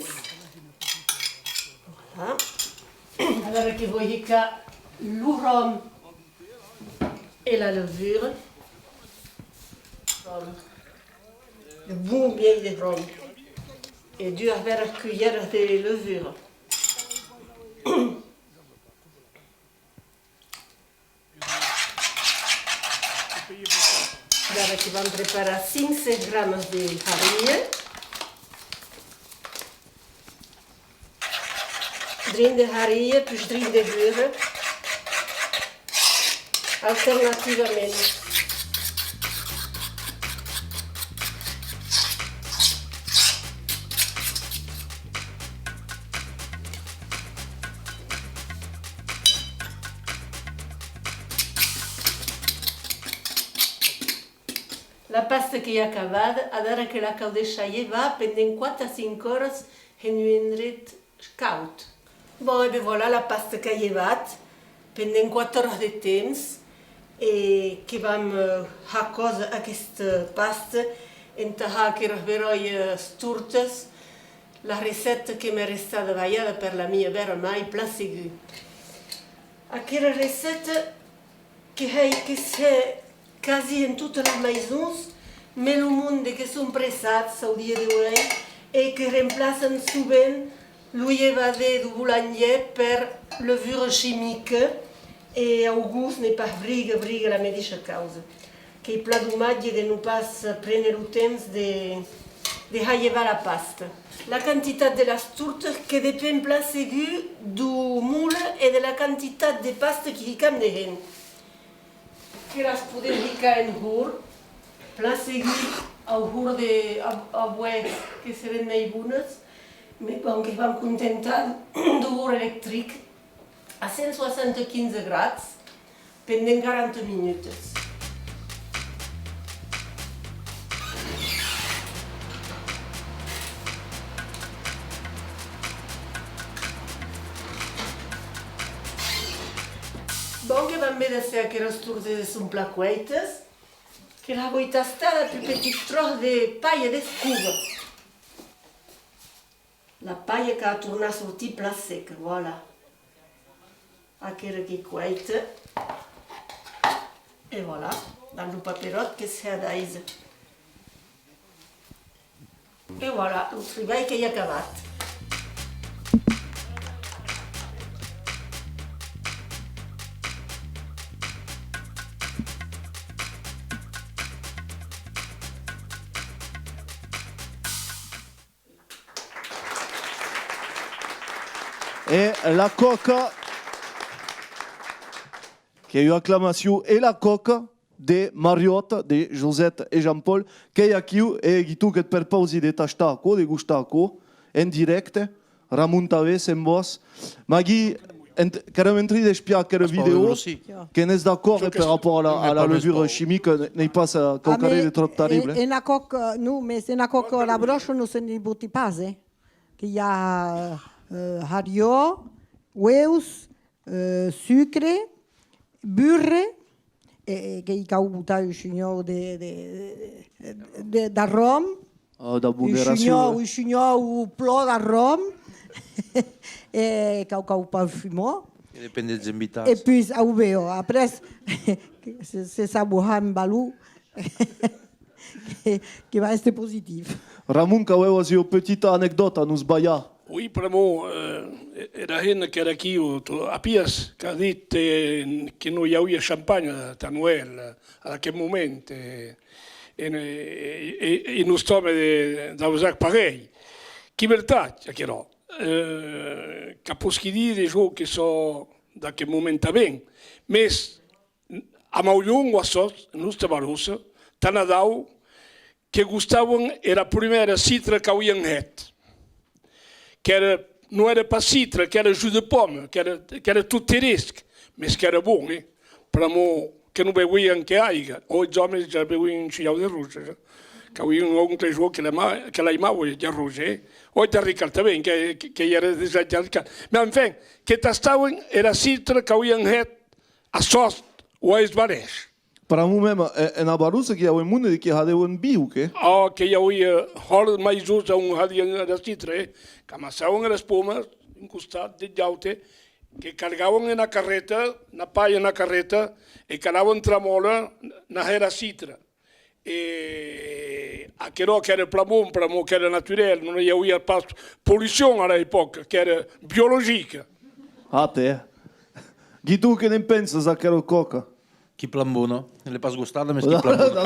Voilà. Alors que voyez que le rhum et la levure, le bon vieil de rhum. Et 2 cuillères de levure. Agora que vamos preparar 500 gramas de farinha. drin de harie, plus drin de beurre. Alternativament. La pasta que hi ha acabat, ara que la cau deixaia va, pendent 4 a 5 hores en un indret caut. Bon, et bien voilà la pasta que ha llevat, pendent 4 hores de temps, i que vam ha cosa aquesta pasta, entajar que verolles turtes, la recepta que m'è restada ballada per la mia vera mai, pla segur. Aquella recepta que c'est quasi en toutes les maisons, mais le monde que sont pressats au dia d'avui et que remplacen souvent l'ullevadé du boulanger per levure chimique et au gust n'est pas briga la mateixa causa. Que il plat d'homatge de no pas prendre el temps de llevar la pasta. La quantitat de les turtes que depèn pla segur du moule et de la quantitat de pasta que ficam de gent. Que les podem ficar en hur, pla segur au hur de abuès que seren més bones, com que vam contentar d'un hur elèctric a 175 grads pendent 40 minutes. Bon que vam haver de fer aquelles turtes són pla cueites, que la vull tastar de petit tros de paella d'escuba. La paella que ha tornat a sortir pla seca, voilà. Aquella que cueita. Et voilà, dans le paperot que s'ha d'aise. Et voilà, el treball que hi ha acabat. Et la coca, qui a eu acclamation, et la coca de Mariotte, de Josette et Jean-Paul, qui est aquí et qui que per pausi de tastaco, de gustaco, en direct, ramuntave en vos. Magui, carrément de spiar quelle vidéo, qui n'est d'accord par rapport à la levure chimique, n'est pas calcaré de trop terrible. Et la coque, nous, mais c'est la coque, la broche, nous, c'est une boutique pas, qu'il y a hariot, huevos, sucre, beurre, et qu'il y a un chignon d'arôme, un chignon ou plat d'arôme, et qu'il y a un parfumant. Et puis, après, c'est ça, Bohan Balou, qui va être positif. Ramon, que vous avez une petite anecdote à nous bailler. Oui, pramo, era gent que era aquí a Pies, que ha dit que no hi havia xampany a Noel en aquest moment. I no estem d'usar parell. Que veritat, aquelò. Que pots dir de jo que so d'aquest moment també. Més, a Maullón o a Sos, nostra barossa, tan a dau, que gustaven era primera citra que havien fet. Que não era para citra, que era jus de pomme, que era tudo teresco, mas que era bom, para mim, que não bebiam que aiga. Os homens já bebiam chiau de ruja, que haviam algum jogo que ela imava de ruja. Hoje está Ricardo também, que era desejado. Mas, enfim, que estavam era citra que haviam a sós ou a esbarés. Para mim mesmo, é na barussa que há um mundo que há de um bio, que? Ah, que eu ia hora mais usa hadian da citra, que amassavam as pomas encostado de jaute, que carregavam na carreta, na paia na carreta, e calavam tramola na era citra. E aquilo que era para mim que era natural, não havia poluição na época, que era biológica. Até. E tu que nem pensas aquela coca? Que plambuno, non è pas gustato, ma che plambuno.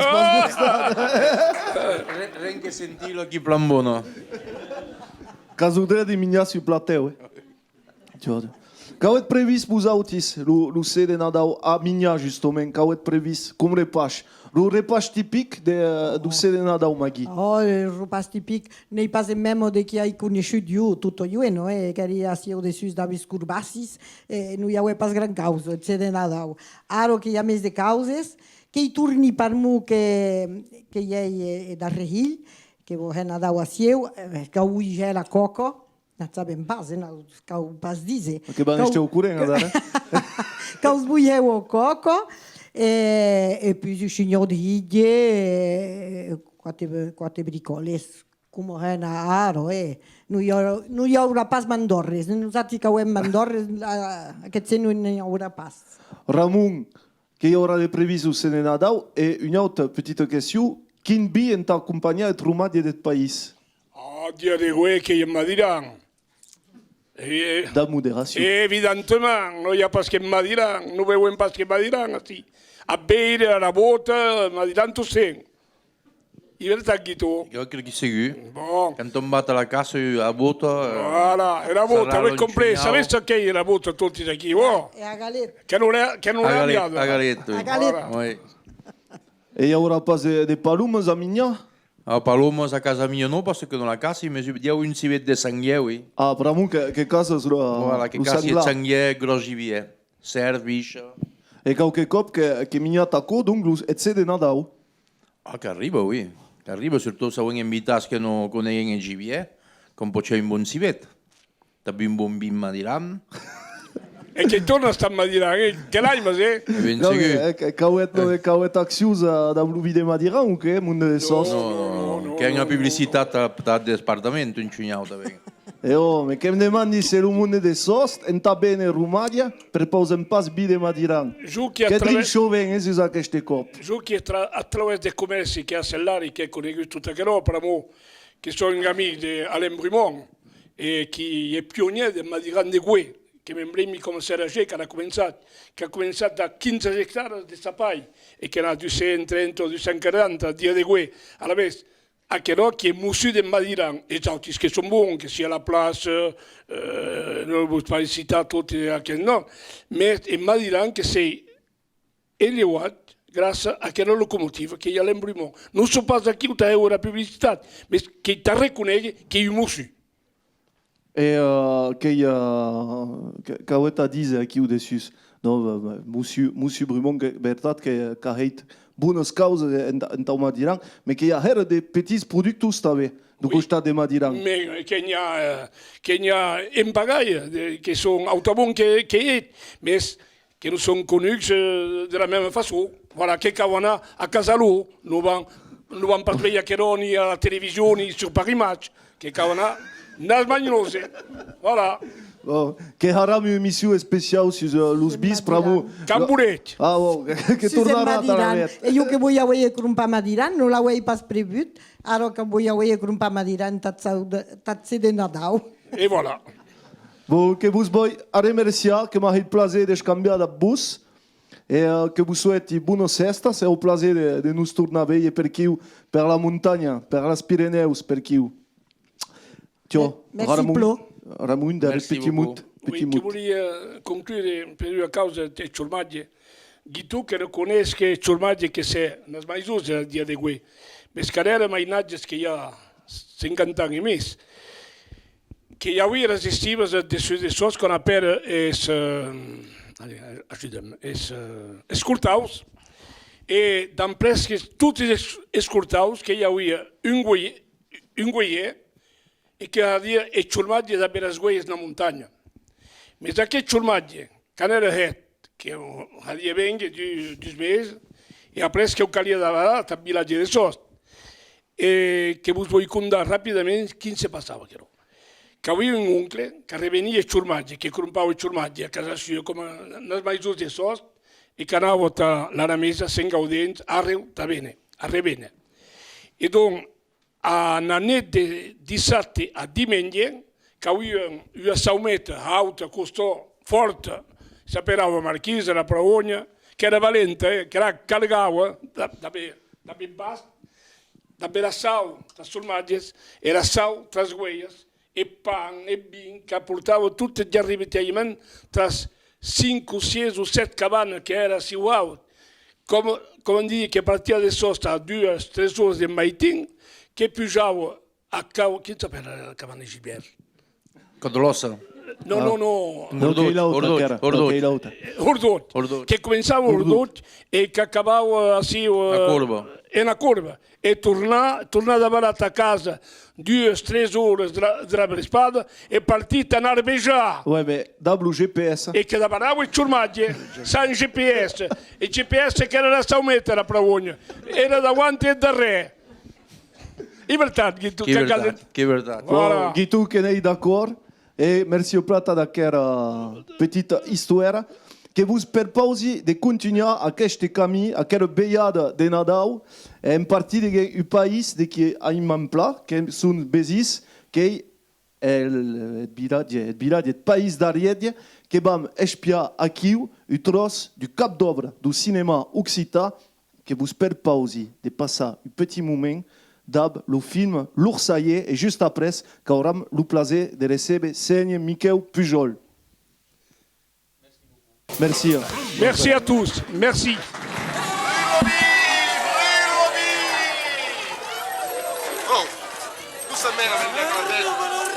Ren che sentilo che plambuno. Caso de diminuasse o plateau. Quand est prévu vous autis, le C de Nadal à Migna justement, quand est prévu comme repas, le repas typique du C de Nadal Magui. Oh, il repas typique n'est pas le même de qui a connu Dieu tout au juin, car il y a si au-dessus d'Avis Curbasis, et nous y avons pas grand cause, C de Nadal. Alors qu'il y a mes de causes, qui tourne par nous que y a d'arrehil, que vous avez Nadal à sieu, que y a la coco. Non sabem pas, non cau pas dize. Che baneste o cureng adare. Cau sbuie o coco e puis du chignon de hidie quate bricoles como rena aro nu yo ora pas mandorres, nu sati cau em mandorres aquest se nu ora pas. Ramon, che ora de previso se ne Nadal e une autre petite question, quin bi en ta compagnia et rumadie det país? Ah, dia de gue que em diran. Da moderació. Evidentement, no hi ha pas que em diran, no veuen pas que em diran, així. A beire, a la bota, em diran tot sent. I veritat que tu. Jo crec que segur. Bon. Quand on va a la casa, a bota... Voilà, e la bota, avete compreso, sapete che è la bota tutti qui, oh? E a galette. Che non è a galette. A galette. Oui. E hi haurà pas de palumes a Migna? A palomes a casa mia no, parce que dans la casa, mais il y a une civette de sanglier, oui. Ah, vraiment, que casa és Voilà, que casa de sanglier, gros gibier. Cerf, biche. E qualche cop que Migna tacó, donc, et se de Nadal. Ah, que arriba, oui. Que arriba, surtout si on invitats que no coneguen el gibier, com pot ser un bon civet. També un bon bim madiram. E che torna sta Madiran, che l'hai, ma se? Ben segur. Cauet accions da Bluvi de Madiran o què? Munde de sos? No. Que hi ha una publicitat al departament, un xunyau també. Me che mi demandi se il munde de sos enta bene Rumadia per posem pas bi de Madiran. Che din șoven si usa queste cop. Giù che attraverso dei commerci che ha Sellari, che conosco tutta che roba, che sono amici di Alain Brumont e che è pioniere del Madiran de Gue. Che mi emblemi come Serge che ha cominciato da 15 hectare di sapai e che ha 230 o 240 dia di gue alla vez a che no che musu de Madiran e ciao che sono buoni che sia la place non vuol pas citare tutti a che no ma è Madiran che sei elevato grazie a che la locomotiva che ha l'embrimo non so pas qui tu hai ora pubblicità ma che ti riconosce che è musu. E que a dit aqui o dessus. No, Monsieur Brumont, veritat que heit bones causes en ta Madiran, mais que hi ha her de petits productos també, du costat de Madiran. Mais que hi ha en bagaille, que són autobons que hi mais que no són coneguts de la même façon. Voilà, que quan anar a Casalú, no van pas veure que no ni a la televisió ni sur Paris Match, que quan anar nas magnose. Voilà. Que haram une émission spéciale sur los bis pramo. Camburet. Ah, que tornarà a la e io che voglio avere crumpa Madiran, non la vuoi pas prevut, aro che voglio avere crumpa Madiran tatse de Nadal. E voilà. Bon, que vous voy a remerciar, que m'ha el plaisir de canviar de bus. E que vous souhaite bones festes, e o plaisir de nos tornar a veure per aquí, per la muntanya, per les Pirineus, per aquí. Merci Ramon da Petit Mut. Che volia concludere per una causa di Ciurmaglie. Gitu che riconosce che Ciurmaglie che se non mai usa il dia di gue. Ma scarere mai nagges che ha 50 anni més. Che ja avui resistivas a de sos con aper escoltaus e d'ampres que tutti escoltaus che ja avui un guier e che havia e Ciurmaglie da beras guies na montagna. Mas aquest Ciurmaglie, can era het, que havia vengue dus mesos, e après que ho calia de barat al vilatge de Sost, e que vos vull contar ràpidament quin se passava, que no. Que havia un oncle que revenia Ciurmaglie, que crumpava Ciurmaglie a casa sua com els maïsos de Sost, e que anava a l'Aramesa, sent gaudents, arreu, a Rebene. E donc, na nit de dissabte a diumenge, que havia una saumeta alta, costó, forta, s'aperava Marquisa, la Praogna, que era valenta, que era cargava da ben bast, da ben la sau, das Ciurmagles, era sau tras gueias, e pan e vin che portava tutti gli arrivederimenti tra 5, 6 o 7 cabane che era si wow. Come dire che partia de sosta a 2-3 ore di matin, che pigiava a cavo, chi sapeva la cabana di Gibier? Codolossa? No. Ordot. Che cominciava Ordot e che accavava una curva. E tornava a casa 2-3 ore dalla spada e partita a Norvegia. Ouais, mais d'abord GPS. E che lavorava in ciurmaglie, senza GPS. Il GPS che era da 100 metri per ogni. Era davanti e da re. In verità, che verità. Voilà. Guitou che nei d'accord. Et merci au plata da quella petite histoire que vous perposi de continuer a este caminho, a quella beiada de Nadal, en partie do país de que a imampla, que são besis, que el bilade país d'Ariède, que vam espiar aqui o troço du Cap d'Obra, do cinema occitan, que vous perposi de passar un petit moment d'ab le film L'Oursailler et juste après qu'auram le plaisir de recevoir Seigne Michael Pujol. Merci. Merci à tous. Merci. Oh, questa mera venne a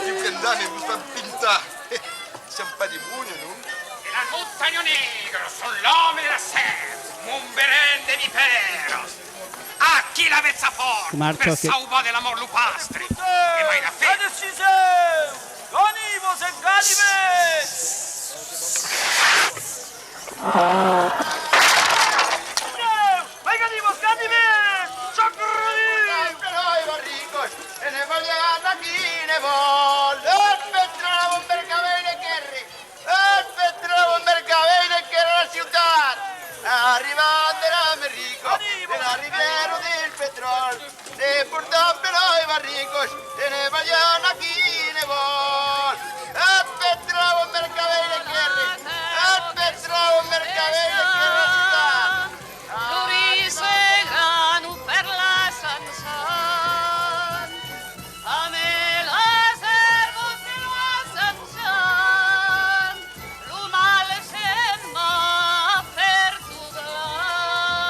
più che andare mi sta pintare. Siamo pas di buoni, no? El montaño negro son l'homme de la serre, mon berende di peros. Aquí la vezza forte, per sauva dell'amor lupastre. E mai la fede. Ganimos en Ganimés! ¡Vai ganimos, Ganimés! ¡Chocrolín! Pero hay barricos, en el Valiant aquí ne vol. El petróleo en Mercabene Kerry. El petróleo en Mercabene Kerry la ciudad. Arrivando l'Americo, nella riviera del petrolio. Se portano però i barricos, se ne vogliono a chi ne vuole. El petróleo en Mercabene Kerry. El petróleo en Mercabene Kerry la ciudad. Florise granu per la Sansan. A me la servo se la Sansan. Lo male sembra per tutlan.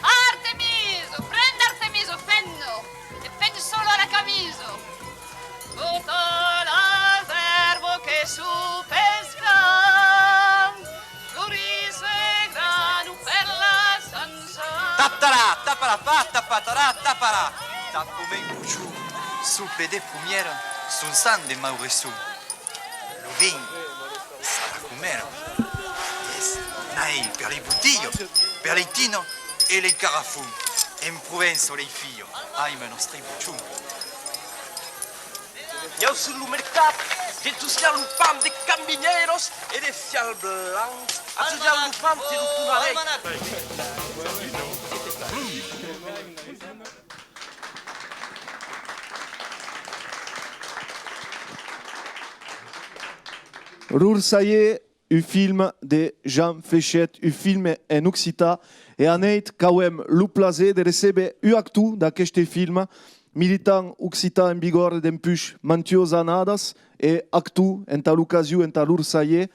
Artemiso, prende Artemiso, fenno. E fenno solo la camiso. Tutto la servo che su pescan. Florise granu per la Sansan. Taptara, tapara, tapatara, tapara. Tapumei buju, supe de pumiera, sun san de mauresu. Luvin, saracumero. Es nai per i butillo, per i tino e le carafu. En Provenzo le fio, ai me nostri buju. Yo sul mercat, de tusial un pam de cambineros e de fial blanc. A tusial un pam de tunarei. L'Oursailler, un film de Jean Fléchette, un film en occitan, et en est quand même le plaisir de recevoir un actu d'aquest film, militant occitan en vigor d'empuche mantios anadas, et actu en tal occasion en tal l'Oursailler,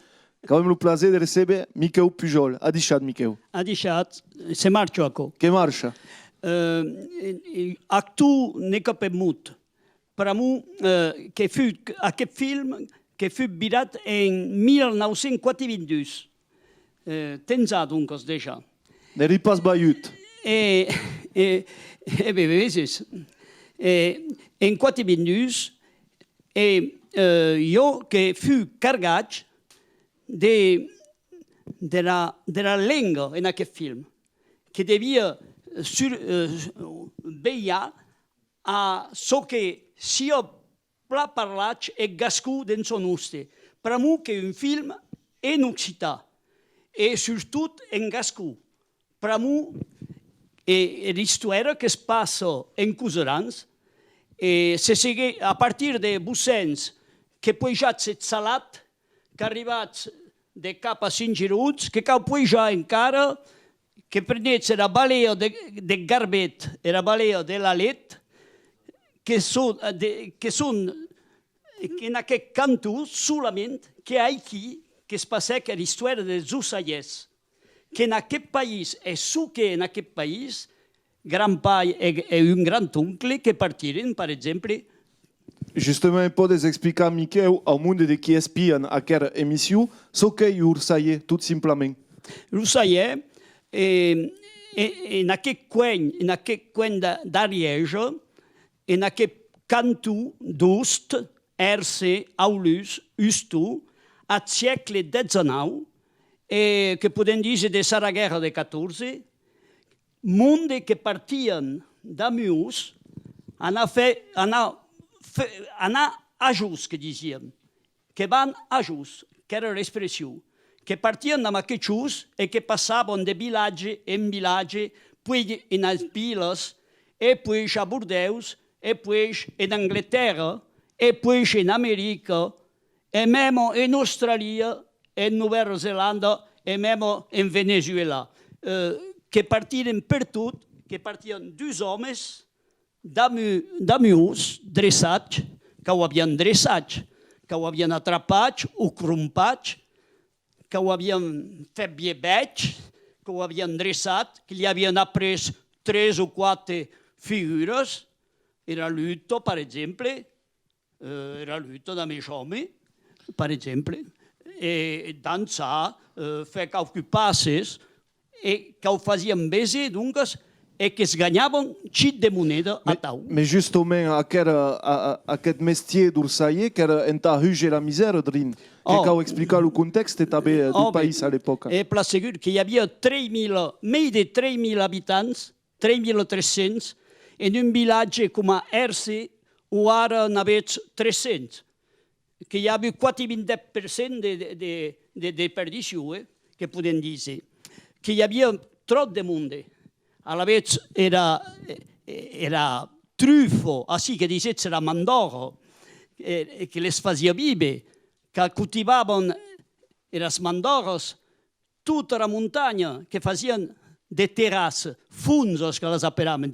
quand même le plaisir de recevoir Michael Pujol. Adichat, Michael. Adichat, se marcio acolo. Che marcia? Actu ne capem mut. Per mu, che fu aquest film che fu virat en 1942. Tens a, donc, déjà. Ne ripas baiut. Vesis. En 42, io che fu cargat de la lingua en aquest film, que devia veia a so que si io pla parlaig e gascú d'en son uste. Per mu que un film en occitan, e surtot en gascú. Per mu l'histoire que es passa en Cuserans, se sigue a partir de Bussens, que puejats et salat, que arribats de cap a Singiruts, que cau puejar encara, que prenets era balea de Garbet, era balea de la Let, che sono in aquest canto solament que hi ha qui que es passa que la història dels ossallers, que en aquest país, e su que en aquest país, grand-pai e un grand-oncle que partiren, per exemple. Justement, podes explicar, Miquel, ao mundo de qui espien aquesta emissió, so que é l'ursailler, tot simplement. L'ursailler, en aquest coin d'Ariège, en aquest canto d'Ust, Erce, Aulus, Usto, al segle XIX, que podem dir de la guerra de 14, monde que partien d'Amius, anar a Jus, que dizíem, que van a Jus, que era l'expressió, que partien amb aquest Jus i que passaven de vilatge en vilatge, puis en les viles, e puis a Bordeus, e puis en Anglaterra, e puis en Amèrica, e mesmo en Australia, en Nova Zelanda, e mesmo en Venezuela, que partiren per tot, que partien dos homes d'amius dressats, que ho havien dressats, que ho havien atrapats o crompats, que ho havien fet llebeig, que ho havien dressat, que li havien après 3 o 4 figures. Era l'utto, per exemple, era l'utto de més home, per exemple, e dansar, fer qualque passes, e que ho fazien bese, doncs, et que es ganyaven xit de moneda a tau. Mais justement, aquest métier d'ursailler, que era en ta ruge la misère, drin, que cal explicar le contexte també du país a l'època. És pla segur que hi havia més de 3.000 habitants, 3.300, en un vilatge com a Erce, o ara n'avets 300, que hi havia 4,20% de perdició, que podem dir, que hi havia trop de monde. A la vez era trufo, així que dicets era mandoro, que les fazia vive, que cultivaven les mandores tota la muntanya, que fazien de terrasse, funsos que les aperaven,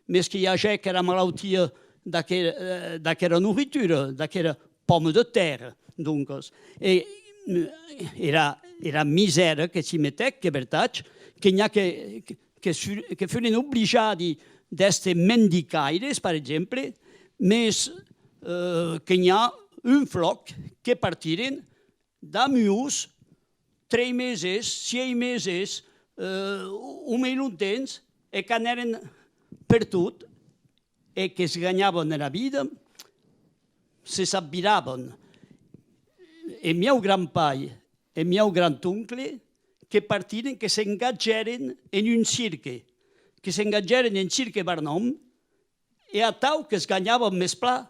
més que hi ha gent que era malaltia d'aquella nourritura, d'aquella pomme de terra. E era misèria que s'hi metec, que veritat, que n'hi ha que fueron obligati d'este mendicaires, per exemple, més que n'hi ha un floc que partiren d'Amius 3 mesos, 6 mesos, un mil temps, e que anaren per tot, e que es ganyaven la vida, se s'admiraven. El meu grand-pai, el meu grand-oncle, que partiren, que s'engatgeren en un cirque, que s'engatgeren en cirque Barnum, e a tau que es ganyaven més pla,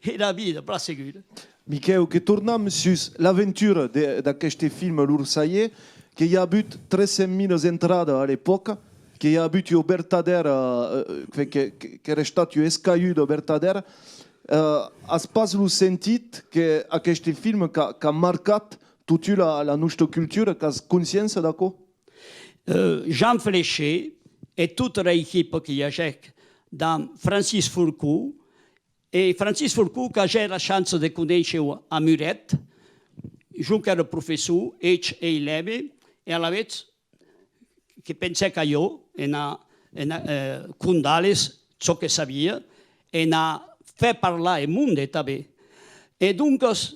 era vida, pla segura. Miquel, que tornam sus l'aventura d'aquest film L'Ursailler, que hi ha hagut 300.000 entrades a l'època, que hi ha hagut un vertader, que era estat un escaiu de vertader. Has pas lo sentit que aquest film que ha marcat tota la nostra cultura, que has consciència d'acord? Jean Fléché e tota l'equip que hi ha d'en Francis Fourcou, e Francis Fourcou que ha la chance de conèixer a Muret, jo que era professor, ell e eleve, e a la vez que pensé que jo, condales, ciò che sabia, e fer parlar el món també. E doncs,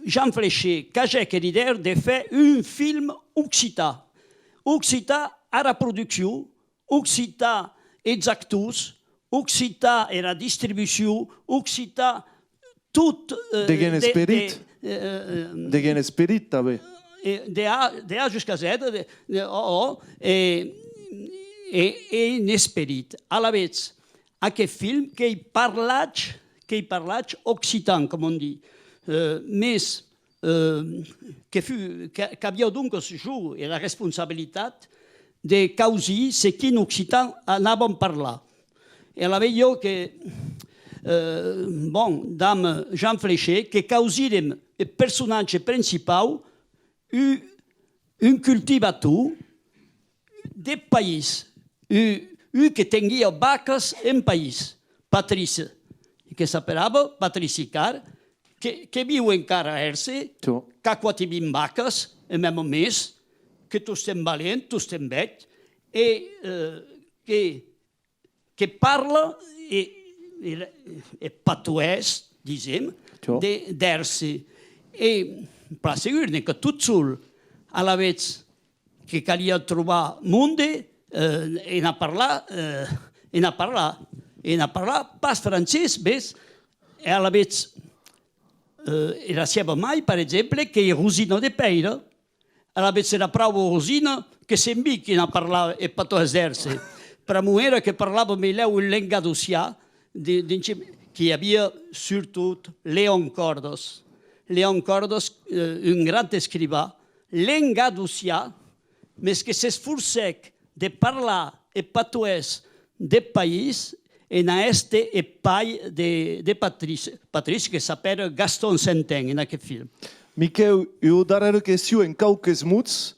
Jean Fléché, que ha l'idea de fer un film occità. Occità a la producció, occità els actors, occità a la distribució, occità tot... De gen esperit. De gen esperit també. De a jusqu'à Z, e en esperit. A la vez, aquest film que hi parlatge occitan, com on dit, més que havia doncs jo la responsabilitat de causir ce qui en occitan anàvem a parlar. E la veig jo que, d'am Jean Fléché, que causirem el personatge principal un cultivator de país, un que tinguia vaques en país. Patrícia, que s'appellava Patrícia Car, que viu encara a Herse, que ha 4.000 vaques, e même més, que tu estem valent, tu estem veig, que parla e patuès, dizem, d'Herse. E per assegurar-ne que tot sol, a la vez que calia trobar monde, en a parlar pas francès, ves, e a la vez era seva mai, per exemple, que Rosina de Peira, a la vez era prou Rosina que sembli que a parlar e patuès d'Herse. Per mi era que parlava millor en lenga d'ossià, que hi havia sobretot Leon Cordos. Leon Cordos, un gran escrivà, lenga d'ossià, més que s'esforçèc de parlar e patuès de país en este e pai de Patrice, que s'appelle Gaston Saintin en aquest film. Miquel, eu darrere questió en cauques muts,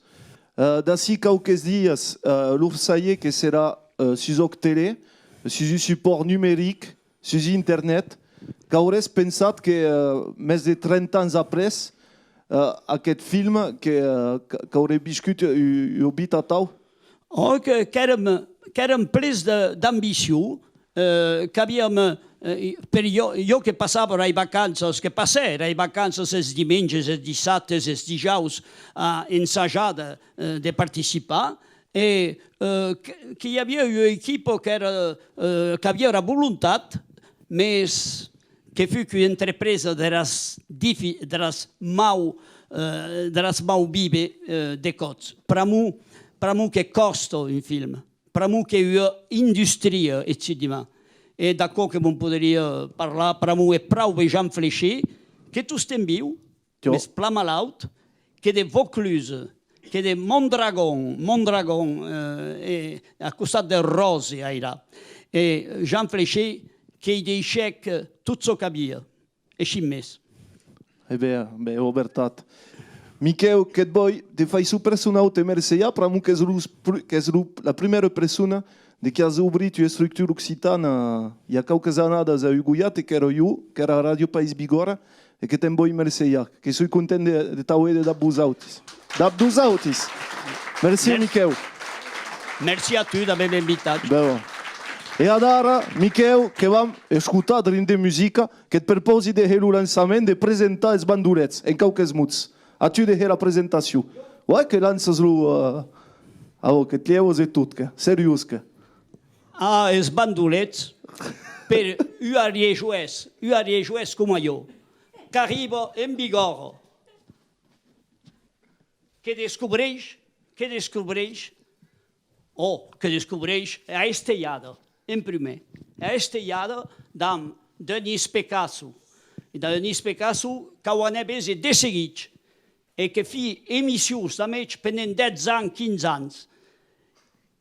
d'ací cauques dies, l'Ursailler que serà sus Octele, sus un support numérique, sus internet, qu'aurès pensat que més de 30 ans après, aquest film que hauré viscut ubit a tau? Oh, que érem plens d'ambició, que havíem, jo que passava les vacances, que passé les vacances els diumenges, els dissabtes, els dijous, a ensajar de participar, e que hi havia un equip que havia la voluntat, més que fut una entrepresa de les mau vive de cots. Per mi que costa un film, per mi que hi ha indústria, etc. E d'acord que m'ho podria parlar, per mi és prou Jean Fléché, que tu estem viu, més pla malaut, que de Vaucluse, que de Mondragon, a costat de Rose, era. E Jean Fléché, que hi deixèc tot el que havia, així més. Bé, obertat. Miquel, que et vull, te fai su personal te merceia, per mi que és la primera persona de que has obrit una estructura occitana hi ha qualques anades a Uguiat, que era jo, que era Radio País Bigorra, e que te'n vull merceia, que soy content de t'auer de d'abusautis. D'abusautis. Merci, Miquel. Merci a tu d'haver invitat. E ara, Miquel, que vam escoltar drin de musica, que et proposi de fer el lançament, de presentar els bandolets en qualques muts. A tu de fer la presentació. Uai, que lances-lo... que et lleves de tot, que. Seriós, que. Els bandolets, per un ariejoès com jo, que arriba en Bigorra, que descobreix a Estellada, en primer. A Estellada d'am Denis Picasso. E Denis Picasso, que ho anés de seguit, e que fi emissions també pendent 10 anys, 15 anys.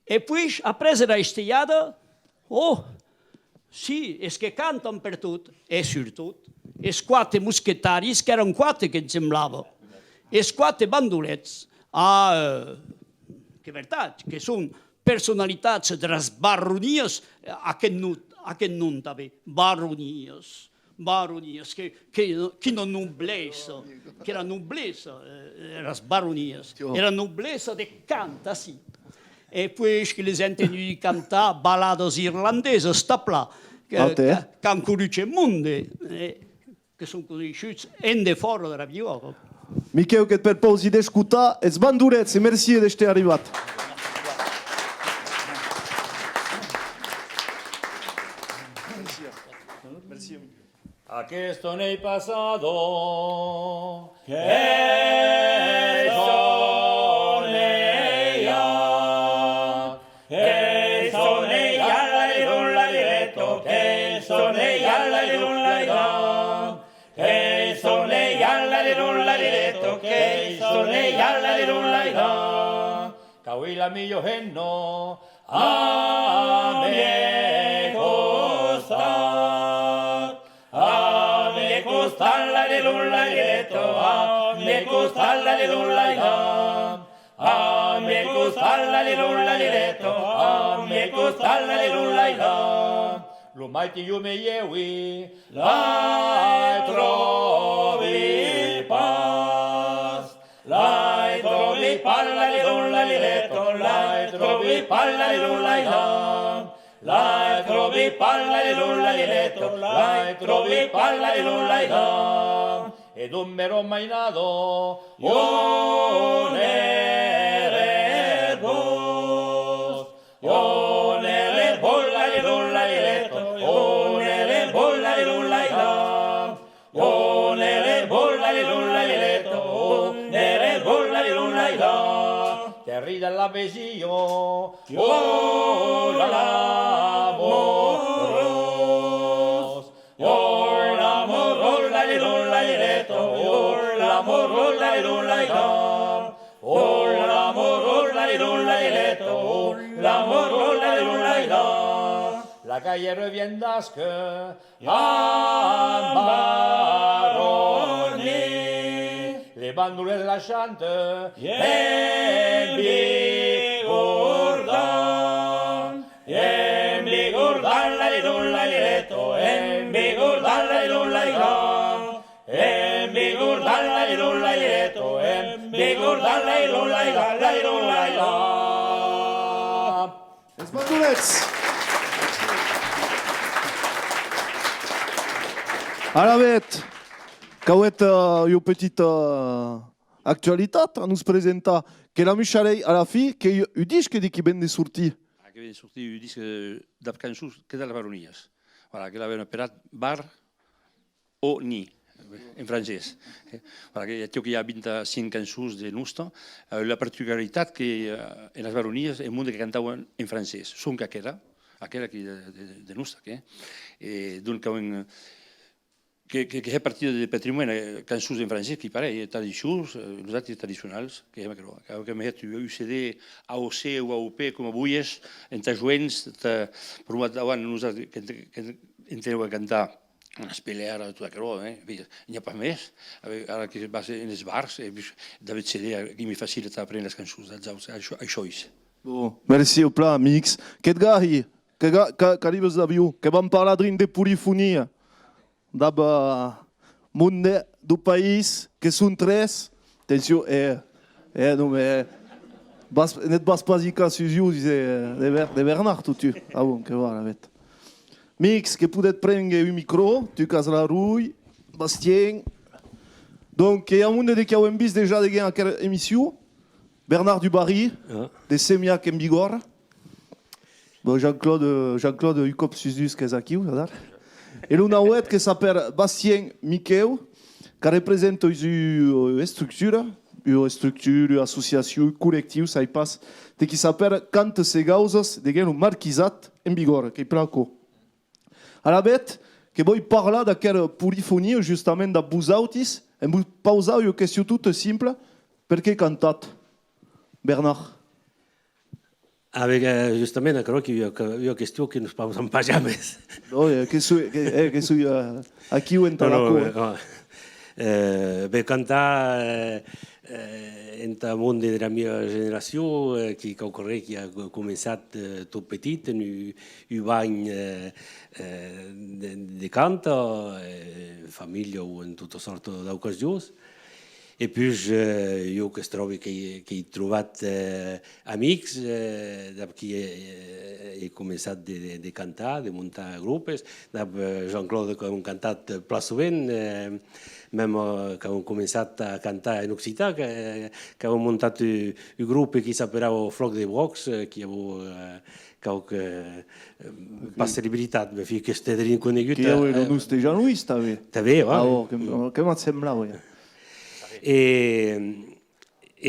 E poi, après a Estellada, sí, és que canten per tot, e surtot, els 4 mosquetaris, que eren 4 que em semblava, els 4 bandolets, que veritat, que són personalitats de les baronies, aquest nom també, baronies, quina noblesa, que era noblesa, les baronies, era noblesa de cant, així. E poi que les han tenut cantar balades irlandeses, tapla, que han conosciuto il mondo, che sono conosciuti en de fora de la Bigorra. Miquel, que et proposi d'escoltar els bandolets, e merci d'estar arribat. Aquesto nei passato che Cahuila millo genno a me costar la de lulla diretto a me costar la de lulla a me costar la de lulla diretto a me costar la de lulla lo maiti io me ieui, lai trovi pas, lai trovi palla li dolla li leto, lai trovi palla li dolla li dam, lai trovi palla li dolla li leto, lai trovi palla li dolla li dam, ed un mero mainado, io ne rebos, io ne rebolla li dolla li leto, io ne rebolla li dolla li dam, io ne rebolla li dolla li leto, io ne rebolla li dolla li dam, che ride la besio, io l'amor, io l'amor, la li dolla li leto, io l'amor, la li dolla li dam, io l'amor, la li dolla li leto, io l'amor, la li dolla li dam, la calle revient d'asque, a Baroni, les bandoules la chantent, en Bigordan, la li dolla li leto, en Bigordan, la li dolla li dam, en Bigordan, la li dolla li leto, en Bigordan, la li dolla li dam, la li dolla li dam. Els bandolets! Ara vet, cauet una petita actualitat a nos presentar, que la Michalei a la fi, que ho dic que dic ben de sortir. Que viene sortir un disc de cançons que de les baronies. Voilà, que l'avevano operat bar o ni, en francès. Voilà, que hi ha 25 cançons de nostra. La particularitat que en les baronies el món que cantaven en francès. Són aquera de nostra. Donc, que è partito del patrimonio cançons en francès qui pare tradicions, nosaltres tradicionals, que hem fet UCD, AOC o AOP, com avui és, entre joents, per davant nosaltres que entreu a cantar unes pelees, tot això, n'hi ha pas més. Ara que va ser en els bars, David CD, qui m'hi facilita aprendre les cançons, això és. Merci au pla, Mix. Qu'est-ce que arribes d'avió, que vam parlar de polifonia. Dab monde do país, que són tres, atenció, non, mais net bas pasica susiu de Bernard, tu. Ah bon, que va, la vet. Mix, que podet prendre un micro, tu cas la rouille, Bastien. Donc, il y a un monde de qui a vist déjà de aquella émission, Bernard Dubarry, de Semiac en Bigorre. Bon, Jean-Claude Ucop Susus, que és aquí, vous et l'una web qui s'appelle Bastien Miquel, qui représente une structure, une association, un collectif, ça y passe, qui s'appelle Cante Segausas, de un marquisat en Bigorre, qui est placo. À la bête, que voi parler de quelle polyphonie, justement, de Bouzautis, et vous posez une question toute simple, pourquoi cantat, Bernard? Avec justement, je crois qu'il y a une question qui ne se pose pas jamais. Oui, à qui on est la cour? Ben, cantar en el món de la meva generació, que ocorre que ha començat tot petit en un bany de canta, família o en tota sort d'ocasions. I puis jo que es trobo que he trobat amics qui he començat de cantar, de muntar grupos, Jean-Claude que hem cantat pla sovint, même que hem començat a cantar en occità, que hem muntat un grup que s'appelava Floc de Box, que possibilitat de fer que estiguin conegut. Que non estic Jean-Louis, també. També, va. Què m'ha semblat, ja? Et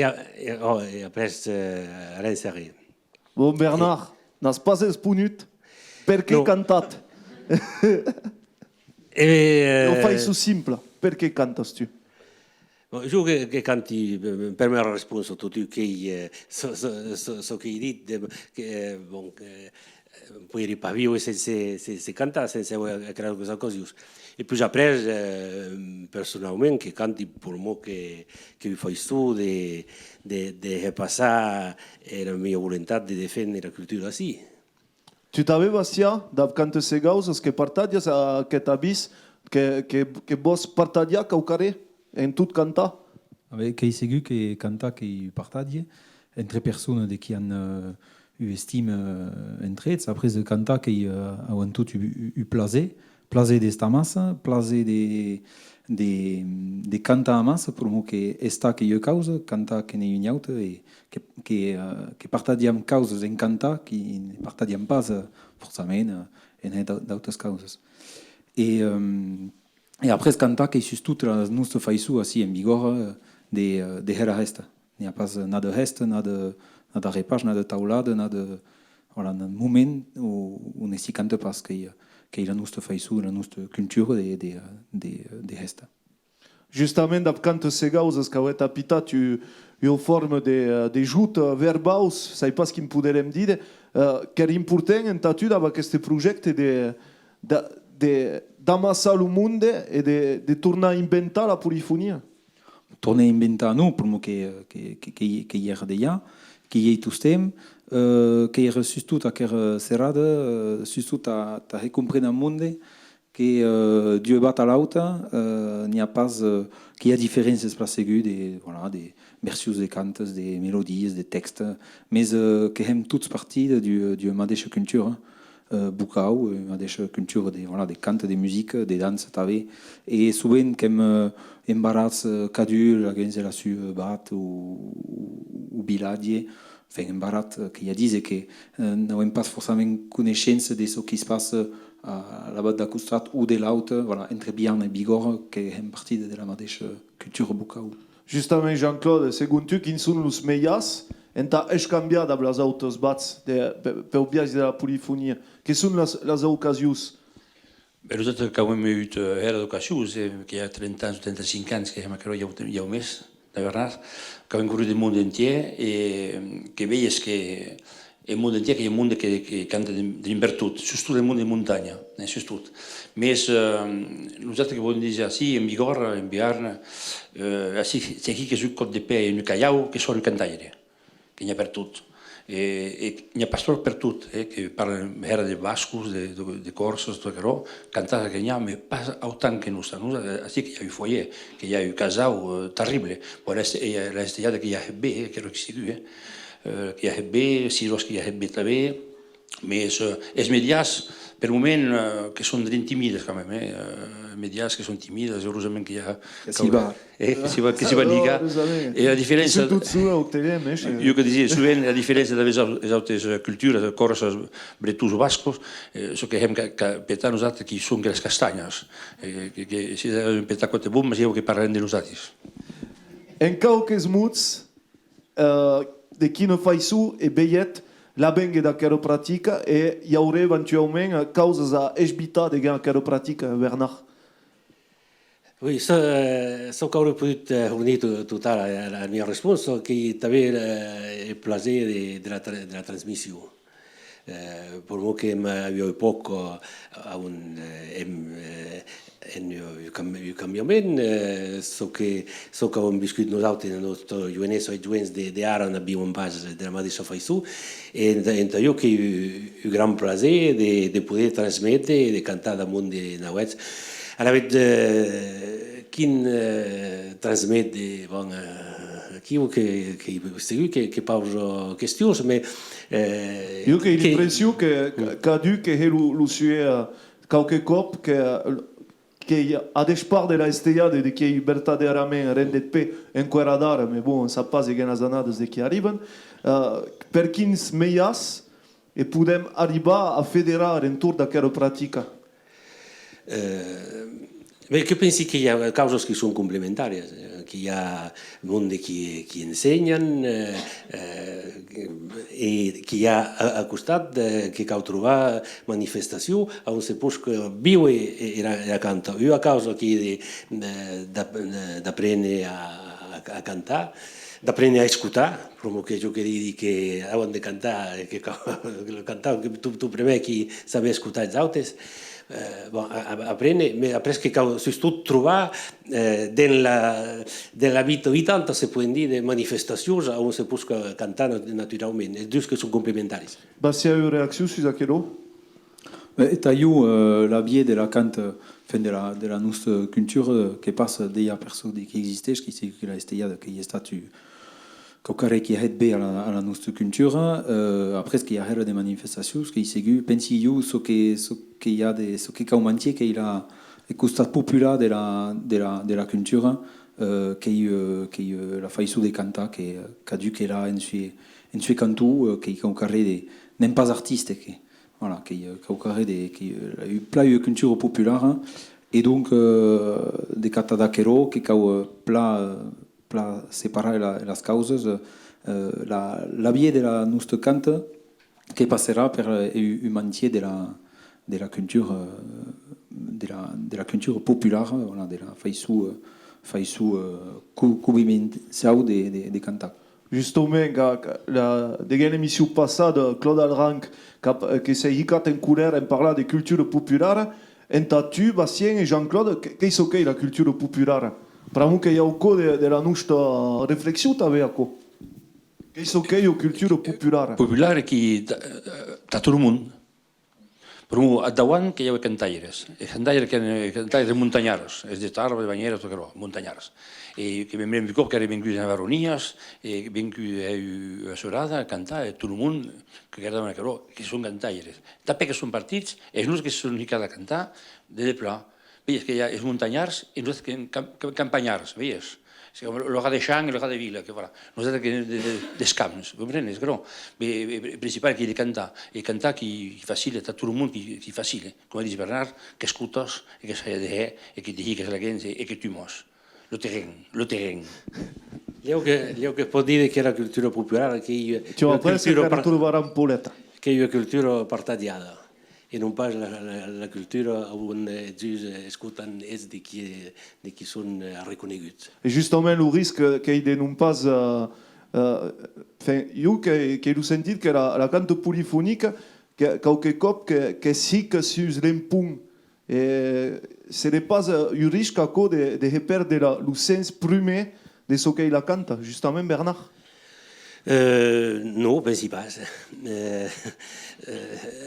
après, rien s'arrive. Bon, Bernard, n'has pas exponut per què cantat? Ho faig simple. Per què cantes tu? Jo que canti, per me la resposta a tot el que he dit, que puoi ripavio se canta sense creare queste cose. E poi après, personalment, que canti per mo que ho faig tu, de repassar la meva voluntat de defendre la cultura així. Tu t'avais, Bastia, quand ces gauzes que partagias que t'abis, que vos partagia caucare en tout canta? Che è segur che canta che partagie entre persone de qui han eu estime entre elles. Après de canta che han tout eu plaisir d'esta massa, plaisir de canta a massa, pour mo che esta che io causa, canta che ne uniaute e che partagiam causes en canta, che partagiam pas forcément en d'autres causes. Et après canta che sus toute la nostra faisu assi en vigor de hera resta. Il n'y a pas nada resta, nada repage, nada taulada, nada voilà, un moment où on s'y cante pas que la nostra faisu, la nostra culture de resta. Justament, quand ces gauzes que avete apita, tu en forme de joutes verbaus, sai pas ce me podrem dire, que est important en tatu avec ce projet d'amassar le monde et de tornar a inventar la polifonia. Tornar a inventar, non, pour moi, que hi era d'allà, que hi ha tot temps, que hi era sustot a quer serrada, sustot a recomprendre el monde, que Dieu bat a l'auta, n'hi ha pas, que hi ha diferències per segur de versions de cantes, de melodies, de textes, mais que hem tots partit de mateixa cultura. Bucau, una cultura de cante, de musique, de danse també, i sovint que hem embarats cadul, alguns de la su bat o vilatge, fem embarat que ja dice que no hem pas forcément coneixença de ce qui se passa a la bat de costat o de l'altre, voilà, entre Biarn i Bigorre, que hem partit de la mateixa cultura bucau. Justament, Jean-Claude, segons tu, quins són els millors enta escambiar amb les altres bats per viatge de la polifonia? Què són les ocasions? Nosaltres que hem eu era d'ocasions, que hi ha 30 anys, 35 anys, que hi ha més, de veritat, que hem corregut el món entier i que veies que el món entier, que hi ha un món que canta d'invertut, sobretot el món de muntanya, sobretot. Més, nosaltres que volem dir així, en Bigorre, en Biarn, c'est aquí que és un cop de peu, en Callau, que són cantaire, que n'hi ha per tot. N'hi ha pastors per tot, que parlen era de bascos, de corsos, tot això, cantar que n'hi ha, però pas autant que nosaltres. Així que hi ha eu foyer, que hi ha eu casau terrible, però l'estelada que hi ha bé, que no sigui, que hi ha bé, siros que hi ha bé també, però els mediats, per moment, que són ben timides, quand même, mediats que són timides, heureusament que hi ha... Que s'hi va lligar. I la diferència... Jo que diria, sovint, la diferència de les altres cultures, corses, bretus o bascos, és que hem petat nosaltres que són les castanyes. Que si hem petat quatre bombes, ja que parlem de nosaltres. En qualques mots, de qui no faisu e veiet la benga da chiropratica e hi haurà eventualment causes a evitar de la chiropratica, Bernard. Oui, ça qu'aurait pu fournir tout à la mia réponse, qui avait le plaisir de la transmission. Pour moi, que m'avais poco a un cambiament, so que hem viscut nosaltres en el nostre jovenès o jovenès d'ara on abbiamo un base de la mateixa faiçú, i entre jo que he gran plaer de poder transmetre i de cantar damunt de nauets. Ara veig quin transmet de bon aquí que pausa qüestions, però... Jo que he l'impressió que du que he l'usué qualque cop que a despart de la estellada de que verdaderament rendet pe enquadrar, mais bon, on sap pas de quines anades de qui arriben, per quins meias e podem arribar a federar entorn de chiropràtica? Bé, jo penso que hi ha causes que són complementàries, que hi ha món qui ensenyen i que hi ha a costat que cal trobar manifestació on se pot viure la canta. Jo a causa d'aprendre a cantar, d'aprendre a escoltar, però que jo queria dir que abans de cantar, que tu primer que saber escoltar els altres, bon, aprendre, mais après que cal surtout trobar de la vita 80 se poden dir de manifestacions on se pot cantar naturalment, els dos que són complementaris. Bastia, une réaction sur aquello? Taillou, la biais de la cante, de la nostra culture, que passe déjà perso qui existait, qui c'est que la estea que y statut, qu'au qui aide bien à la nostra culture, après ce qu'il y a des manifestations, ce qui s'est pensi you, ce qu'il y a des, ce qui est qu'il a le costat populaire de la culture, qui la faisou de canta, qui a dû qu'elle a en sui cantou, qui est au carré des, nem pas artiste, voilà, qui au carré des, qui a eu plein de culture populaire, hein, et donc des canta d'aquero, qui a plein séparer les causes, la vie de la nostra cante qui passera per l'humanité de la culture de la culture populaire, voilà, de la faisou cubimentsau de cantar. Justement, dans l'émission passée, Claude Alranc, qui s'est hicat en couleur en parlant de culture populaire, en tu, Bastien et Jean-Claude, qu'est-ce que la culture populaire? Para moi, qu'il y a au cours de la nostra réflexion, qu'est-ce que la culture populaire? Populaire qui a tout le monde. Per un, a davant que hi ha cantaires. Cantaires muntanyares, és de Tarbes, de Banyeres, tot això, muntanyares. I que m'hem vingut que era vingut a Baronies, i vingut a Sorada a cantar, tot el món que era de Macaró, que són cantaires. També que són partits, és nos que són ficats a cantar de pla. Veies que hi ha els muntanyars i nosaltres campanyars, veies? El gat de Xang i el gat de Vila, que voilà. Nosaltres que dels camps, comprenes, però? El principal que he de cantar, i cantar qui facile, tot el món qui facile, com ha dit Bernard, que escoltes, que s'ha de dir, que te digues la gent, i que tu mos. Lo terreny. Lleu que es pot dir que la cultura popular, que hi ha cultura partadiada. Et non pas la culture on els escolten és de qui són reconeguts. Et justement, le risque qu'il y ait non pas... jo que he sentit que la cante polifonique, qualque cop que sí que s'us l'empunt, ce n'est pas un risque de perdre le sens primer de ce qu'il la cante, justement, Bernard? No, pensi pas.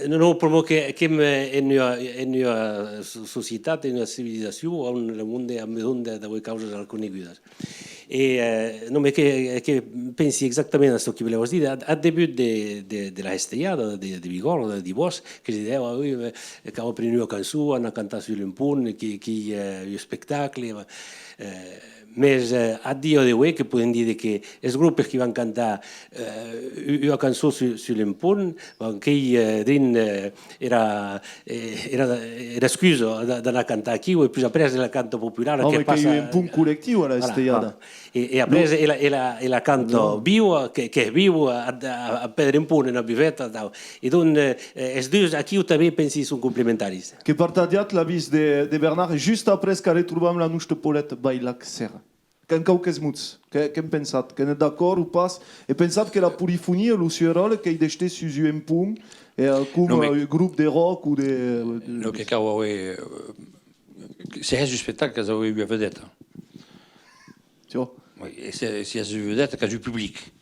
No, però que en una societat, en una civilització, on el món ha de causes reconegudes. No, que pensi exactament a això que voleu dir. Al debut de la estrellada de Vigor, de Divós, que es deia que va prendre una cançó, anar a cantar sur l'empunt, que hi ha un espectacle... Més a dia d'avui que podem dir que els grups que van cantar una cançó sur l'empunt, que era excusa d'anar a cantar aquí, i després après la canta popular... Home, que hi ha un punt col·lectiu a l'estrellada. I après la canta viu, que és viu, a perdre un punt en la biveta. I doncs els dos aquí també pensi són complementaris. Que partadiat l'avís de Bernard, just après que retrobam la nostra Paulette Bailac Serra. Qu'en qualques mots, que hem pensat, que n'êtes d'accord ou pas, et pensat que la polyphonie, le suerol, qu'il deixait sur un punt, comme un groupe de rock ou de... No, que cau c'est un spectacle que avez eu à vedette. Tu vois? Oui, c'est une vedette que du public.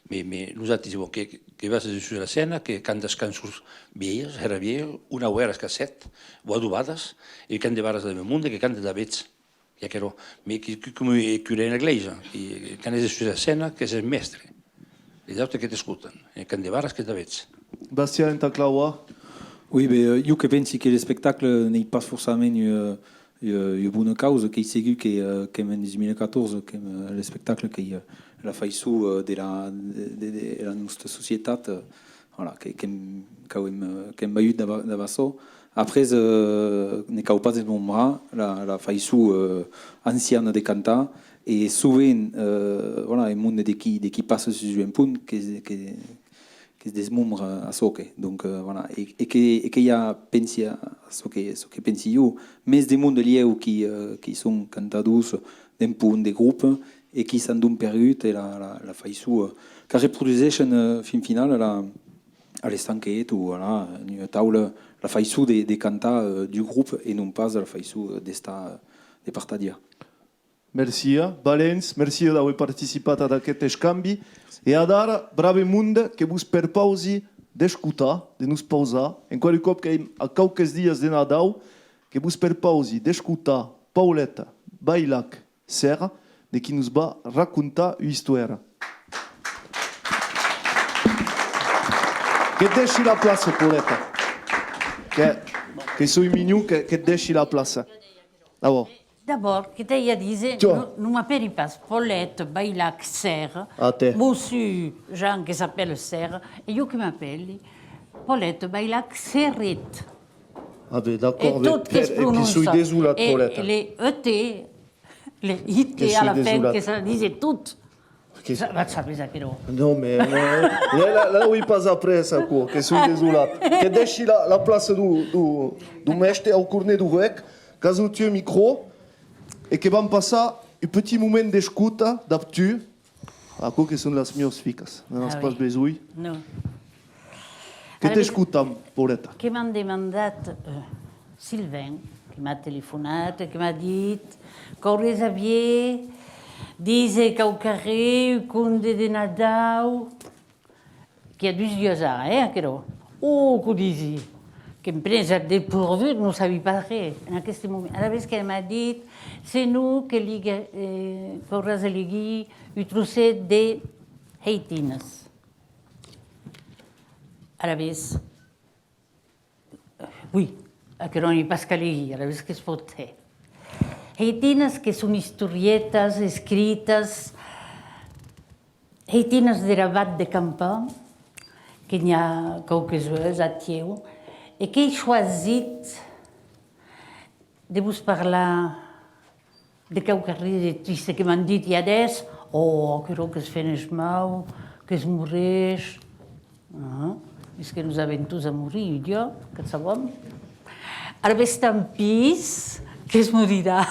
Mais nous avons que va sur la scène, que canta cançons vieilles, era vieilles, una o era casset, o adobades, i canta de barres de mundo, que canta de vets. Ja que no, come cura in iglesia, che è sulla scena, che è il mestre. Les autres che ti ascoltano, e che devaras che t'avets. Bastien, in ta claua? Oui, mais io che pensi che le spectacle n'est pas forcément une bonne cause, che c'est que en 2014, que le spectacle che la faisou de la nostra società, voilà, que hem veiut de basso. Après, ne cau pas desmembrar la faisou anciana de cantar, et souvent, voilà, un monde de qui passe sur un punt que se desmembre a soque. Donc, voilà, et que y a pensi a ce que pensi io, més de monde lieu qui sont cantadors d'un punt de groupe, et qui s'en donnent perdut, et la faisou, que reproduiseixen fin final à l'estanquet ou voilà, une taula la faïsou des cantants du groupe et non pas la faïsou des partadia. Merci, Valens, merci d'aver participat a aquest escambi. E ara, brave monde, que vos perpausi d'escutar, de nos pausar, en qual cop que a qualques dies de Nadal, que vos perpausi d'escutar Pauleta Bailac Serra, de qui nos va racontar una història. Que et deixi la plaça, Pauleta. Que sou mignon, que et deixi la plaça. D'abord. D'abord, que t'aia dit, non m'appelle pas Paulette Bailac Serre. Monsieur Jean qui s'appelle Serre, et io qui m'appelle Paulette Bailac Serrette. Ah ben d'accord, et tout qui se prononce. Et puis, désolat, Paulette. Et les ET, les IT à la fin, que ça disait tout. Ça va saber ça, però. Non, mais là où il passe après ça, quoi, que suis désolat. Que deixi la place du mestre au cornet du rec, caso tu micro, et que vam passar un petit moment d'escuta, d'aptu, a quoi que són les meves fiques. No has pas besoin. No. Que t'escutam, Pauleta? Que m'han demandat Sylvain, que m'ha telefonat, que m'ha dit que hauria Xavier, dice que au carrer, un conde de Nadal, que a 2 dies aquero. Oh, que disi, que em prens dépourvu, no sabia pas res en aquest moment. A la vez que m'ha dit, c'est nous que hauràs elegir un trosset de heitines. A la vez, oui, que no n'hi pas que elegir, a la vez que es pot fer. Heitines que són historietes escrites, heitines de rabat de campà, que n'hi ha qualques a Thieu, et que he choisit de vos parlar de qualque de triste que m'han dit i adés, que es fent es mau, que es moreix. És que nos avem tous a morir, jo, que sabem. Ara ves tan pis que es morirà.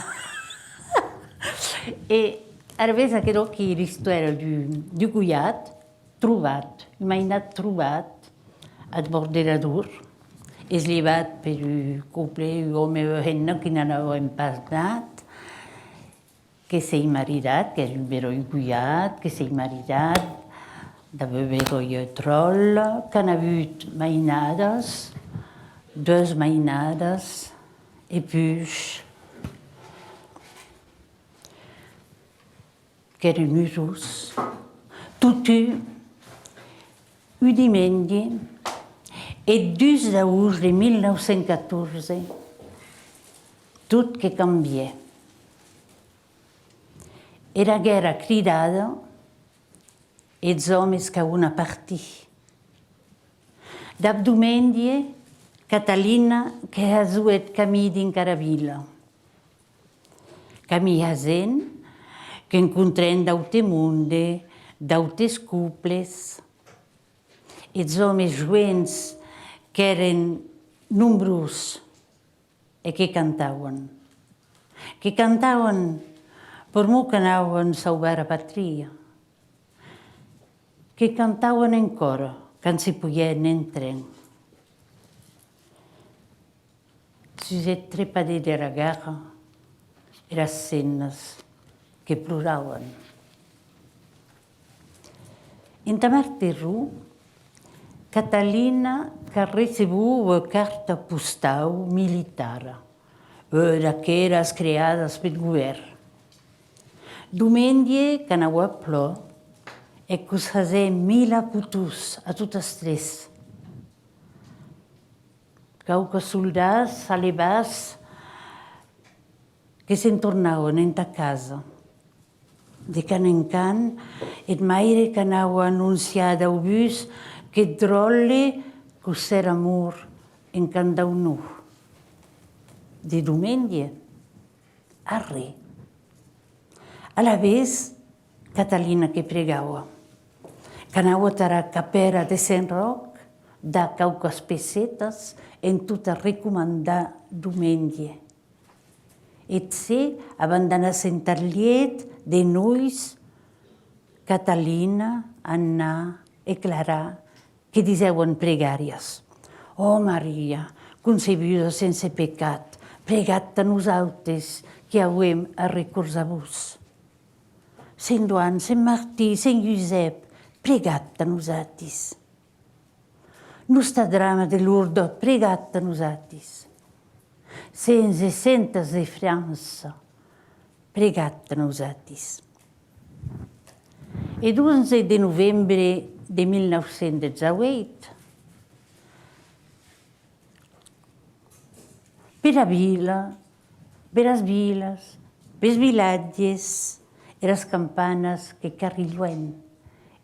E ara ves aquero que l'història du Guyat, trobat, m'ha anat trobat al borderador, és llevat per un couple, un home i una que n'anàvem parlat, que s'hi maridat, que és un heroi Guyat, que s'hi maridat, de beberoi troll, que han hagut mainades, 2 mainades, et puis que eren usos. Tot un diumenge, et 2 d'agost de 1914, tot que canviè. Era guerra cridada, els homes que una partì. D'ab diumenge, Catalina que ha zuet camí d'Incaravila. Camí hasent, que encontrem d'aute monde, d'autes couples, els homes joents que eren nombrosos e que cantaven. Que cantaven per mo que anaven salvar a patria. Que cantaven encara, quan s'hi poien en tren. Suset trepadé de la guerra, les escenes que ploraven. En Tamarterru, Catalina que recebut una carta postal militar, d'aquelles creades pel govern. Diumenge, que anava a plor, e que us fazem 1000 aputus a totes 3. Qualques soldats alevats que se'n tornaven en ta casa. De can en can, et maire que anava a anunciar del bus que drolle que s'era mort en can d'Aunú. De diumenge, arre. A la vez, Catalina que pregava, que anava a la capera de Sant Roc, da qualques pessetes en tot a recomandar diumenge. Et se, abans d'anar a Sant Arliet, de nois, Catalina, Anna e Clara que diseuen pregàries. Oh Maria, concebuda sense pecat, pregat a nosaltres que auem a recurs a vos. Sant Joan, Sant Martí, Sant Josep, pregat a nosaltres. Nostra drama de Lourdes, pregat a nosaltres. Sense centes de França, pregat a nosaltres. E 11 de novembre de 1918, per a vila, per as viles, per as vilatges, e as campanas que carrilloen,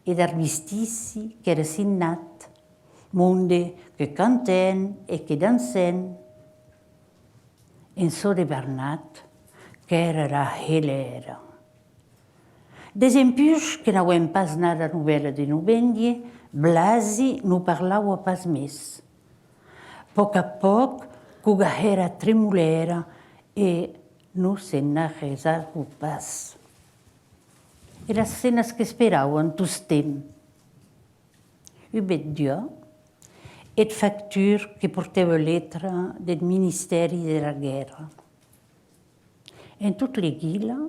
e d'armistici que era signat, monde que canten e que dansen. En so de Bernat, que era la helera. Desempus que n'auem pas nada novel·la de novembre, Blasi no parlava pas més. Poc a poc, cuga era tremolera e no se'n n'arresava pas. Era escenes que esperaven tous temps. Ubet dia, et facture que portava letra del Ministeri de la Guerra. En tot l'Eguila,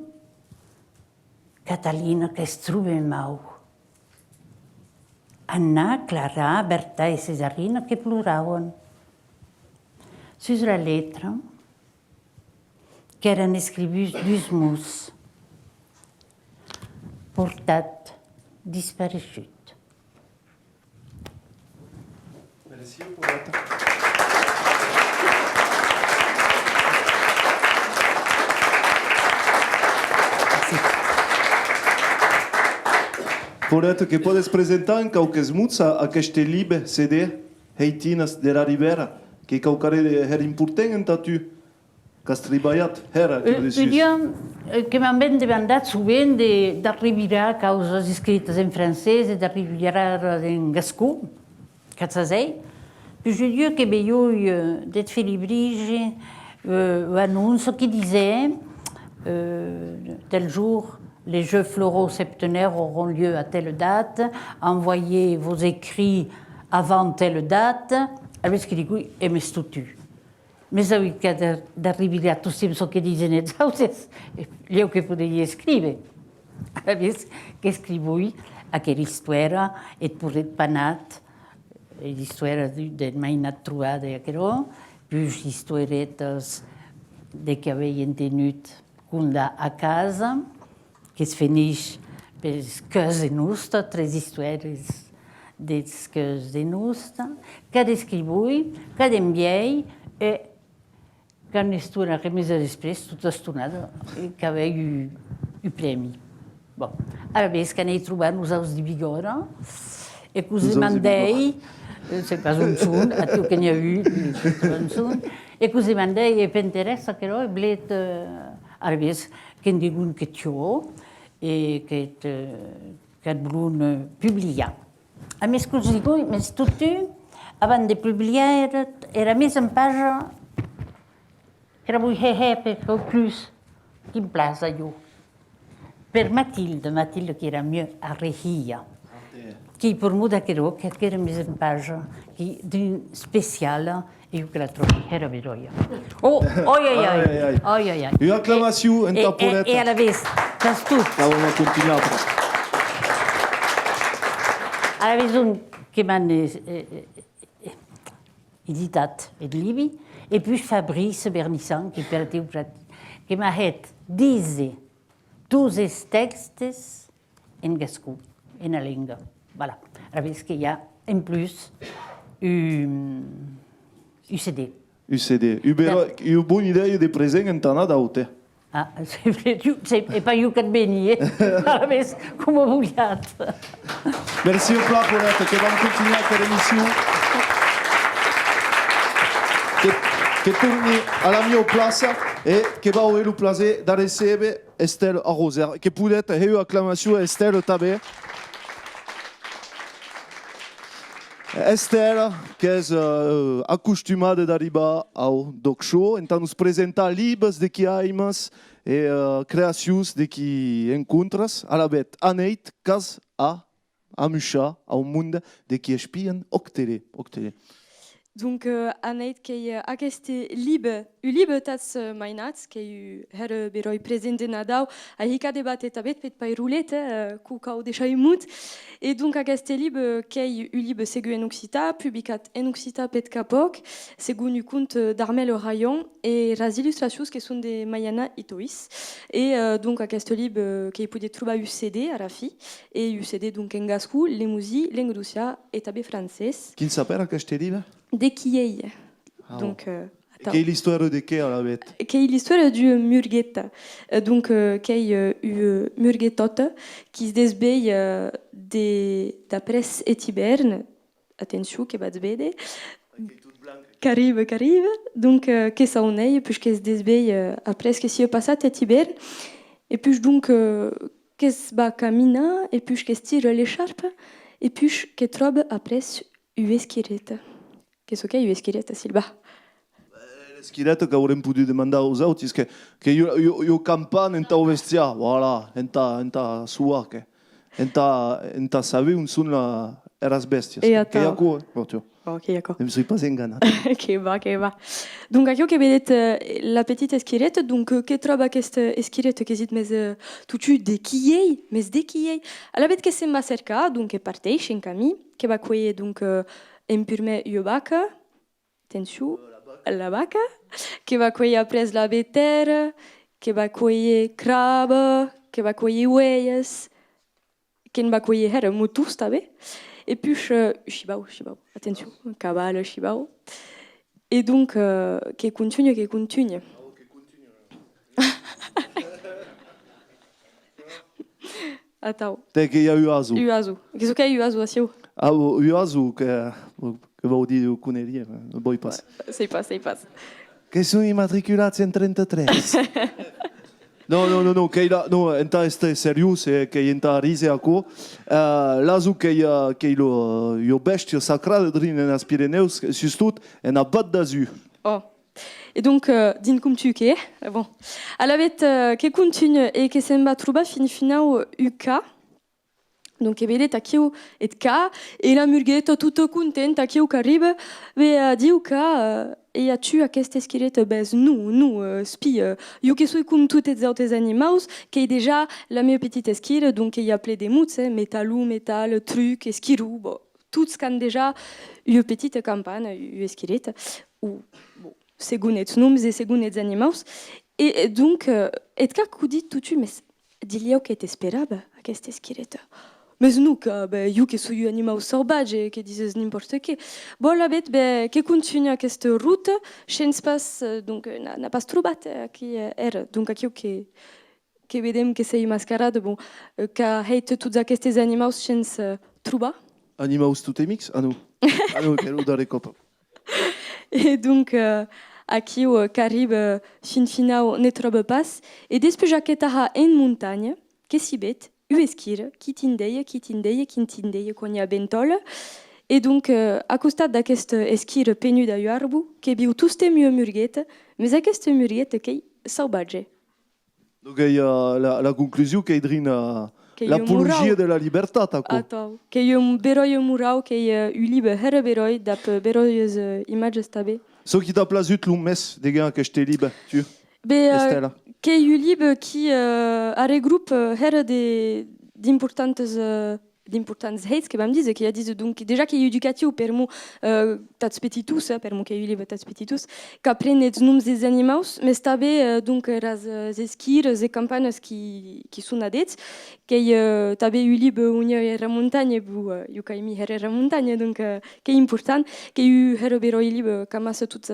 Catalina que es troba mau. Anna, Clara, Berta e Cesarina que ploraven. Sus la letra, que eren escrivits dus mots, portat, disparegut. Merci, poeta. Poeta, que podes presentar en qualques mots a aquest llibre CD, Heitines de la Ribera, que qualcare era important en tu, que has treballat, era, que Un dia que m'han demandat sovint d'arribar causes escrites en francès i d'arribar en gascó, catzasei. Puis je dis que veieu d'être fait librige, annonce qui disait tel jour, les Jeux floraux septenaires auront lieu à telle date, envoyez vos écrits avant telle date, avec ce qu'il dit, et me stutu. Mais avui que d'arribar a tous ce que disaient les autres, io que podia escriure. Avec que escrivui aquella histoire, et pour être panat, l'histoire de mainat trobada i aquero, plus historietes de que havien tenut cunda a casa, que es finix per casa nostra, tres històries des casa nostra, cada escrivui, cada enviei, e quan estona remesa després, tota estonada, que havia el premi. Bon, ara ves que anei trobar nosaltres de Vigora, e que us demandei, c'est pas un son, a tu que n'hi ha eu, un son, e que us demandei, e m'interessa que no, blet, ara ves que en digun que tio, e que volun publicar. A més que us dic, més tot abans de publicar era més en pàgina, era vull per plus quin plaça jo. Per Matilde que era mieux a Rehia, que per mu d'aquero, que era més en pàgina, d'un especial, e jo que la trobo, era veroia. Oh, oi. Una acclamació en ta poleta. E a la vez, tas tu. Andiamo a continuare. A la vez un que m'han editat el llibre, e puis Fabrice Bernissant, que m'ha fet 12 textos en gascó, en la lengua. Voilà. A la vez que hi ha, en plus, UCD. UCD. Una bona idea de present en ta nada, Ah, c'est pas io che veni, a la vez come vogliat. Merci au plat, Paulette, que vam continuar per l'émission. Que torni a la mia plaça e que va avere il piacere de ricevere Estelle a Roser. Que Paulette ait une acclamation a Estelle també. Estelle, que és acostumada d'arribar ao Doc Show, então nos presenta livros de que aimas e criações de que encontras a la bet aneit cas a amusha a un monde de qui espien octele. Donc, aneit que aceste libe tats mainats, que her beroi presente nadau, a hica debatet abet pet pai roulette, cucau deja imut, et donc aceste libe que libe segu en occita, publicat en occita pet capoc, segun ucunt d'Armel Rayon, et ras illustrations que sont de Mayana Itois, et donc aceste libe que pouvait trouver UCD à Rafi, et UCD donc en gascou, lemusi, l'engrusia, et tabe français. Qui s'appelle aceste libe? De Kiei. Donc, Quelle est l'histoire de qui à la bête? Quelle est l'histoire du Murghetta. Donc, quelle est Murghettot qui se désbeille d'après Etiberne. Attention, que va se bede. Caribe. Donc, que ça en est, puisque se désbeille après ce qui s'est passé à Etiberne. Et puis, donc, que se bat camina, et puis, que se tire l'écharpe, et puis, que trouve après Uesquirette. Qu'est-ce qu'il y a Esquirette, Silva? L'esquirette que avrem pogut demandar aux autres, c'est que io campan en ta vestia, voilà, en ta sua, que en ta saber un son eras bestias. Et attends. Que ya quoi, tu. Ok, d'accord. Je me suis pas enganat. Que va. Donc, aqui que vedet la petite esquirette, donc que troba aquesta esquirette que zit mais tutu de kiei, mais de kiei. A la bet que semba cerca, donc que parteix en camí, que va coyer donc impurme vaca, attention, la vaca, qui va cueillir après la béterre, qui va cueillir crabe, qui va cueillir oueyes, qui va cueillir her mutus, tabe. Et puis, shibao, attention, cabal, shibao. Et donc, qui continue. Attends. T'es qu'il y a Uazu. Qu'est-ce qu'il y a Uazu, Ah, Uazu, que va dire que connais boy passe. C'est pas. Che sono immatricolati in 33. No, che no, enta este serius e che enta rise aco. L'azu che io bestio sacrale drin nas Pyrénées, justut en abat d'azu. Oh. Et donc, din cum tu che, bon. Alavet che continue et che sembra truba finau UK. Donc, vedet akio et ka, et la murguette toute contente akio qu'arrive, ve diu ka, et tu aquest esquirette bez nous, spi, io que soi cum toutes les autres animaux, qui est déjà la meilleure petite esquire, donc il y a plein de mots, métal, truc, esquirou, bon, tout ce qu'on déjà, une petite campagne, une esquirette, ou, bon, segun et noms et segun et animaux, et donc, et ka coudit tout mais dilio que t'espérable, aquest esquirette. Mais nous, que que soy un animal sauvage, que disent n'importe quoi. Bon, la bête, que continue cette route, je passe, donc, n'a pas trouvé qui est, donc, que vedem que c'est une mascarade, bon, qu'a hate tous aquests animaux, je trouve. Animaux tout mix? Ah non, que nous dans les copains. Et donc, aquí qu'arrive finau ne trouve pas, et després j'aquetaha en montagne, que si bête, Uesquire, qui tindeie, quan hi ha bentol. Et donc, à costat d'aquest esquire penu d'ayuarbu, que viu tuste mieux murguette, mais aquesta murguette qui est sauvage. Donc, il y a la conclusion qui est l'apologie de la liberté. Attends, qu'il y a un beroi murau qui est libre, her beroi, d'ap beroies images tabe. Ce qui t'a plu le mes des gars que je t'ai libre, tu? Qu'il y a libre qui regroupe her d'importantes hates que vam dire, qui a dit donc déjà qu'il y a éducatif per mo tats petitus, per mo qu'il y a libre tats petitus, qu'apprennent les noms des animaux, mais tabe donc ras esquires et campagnes qui sont adets, qu'il tabe libre unia la montagne, bu yukaimi her la montagne, donc qui est important, qu'il y a her beroi libre camas toutes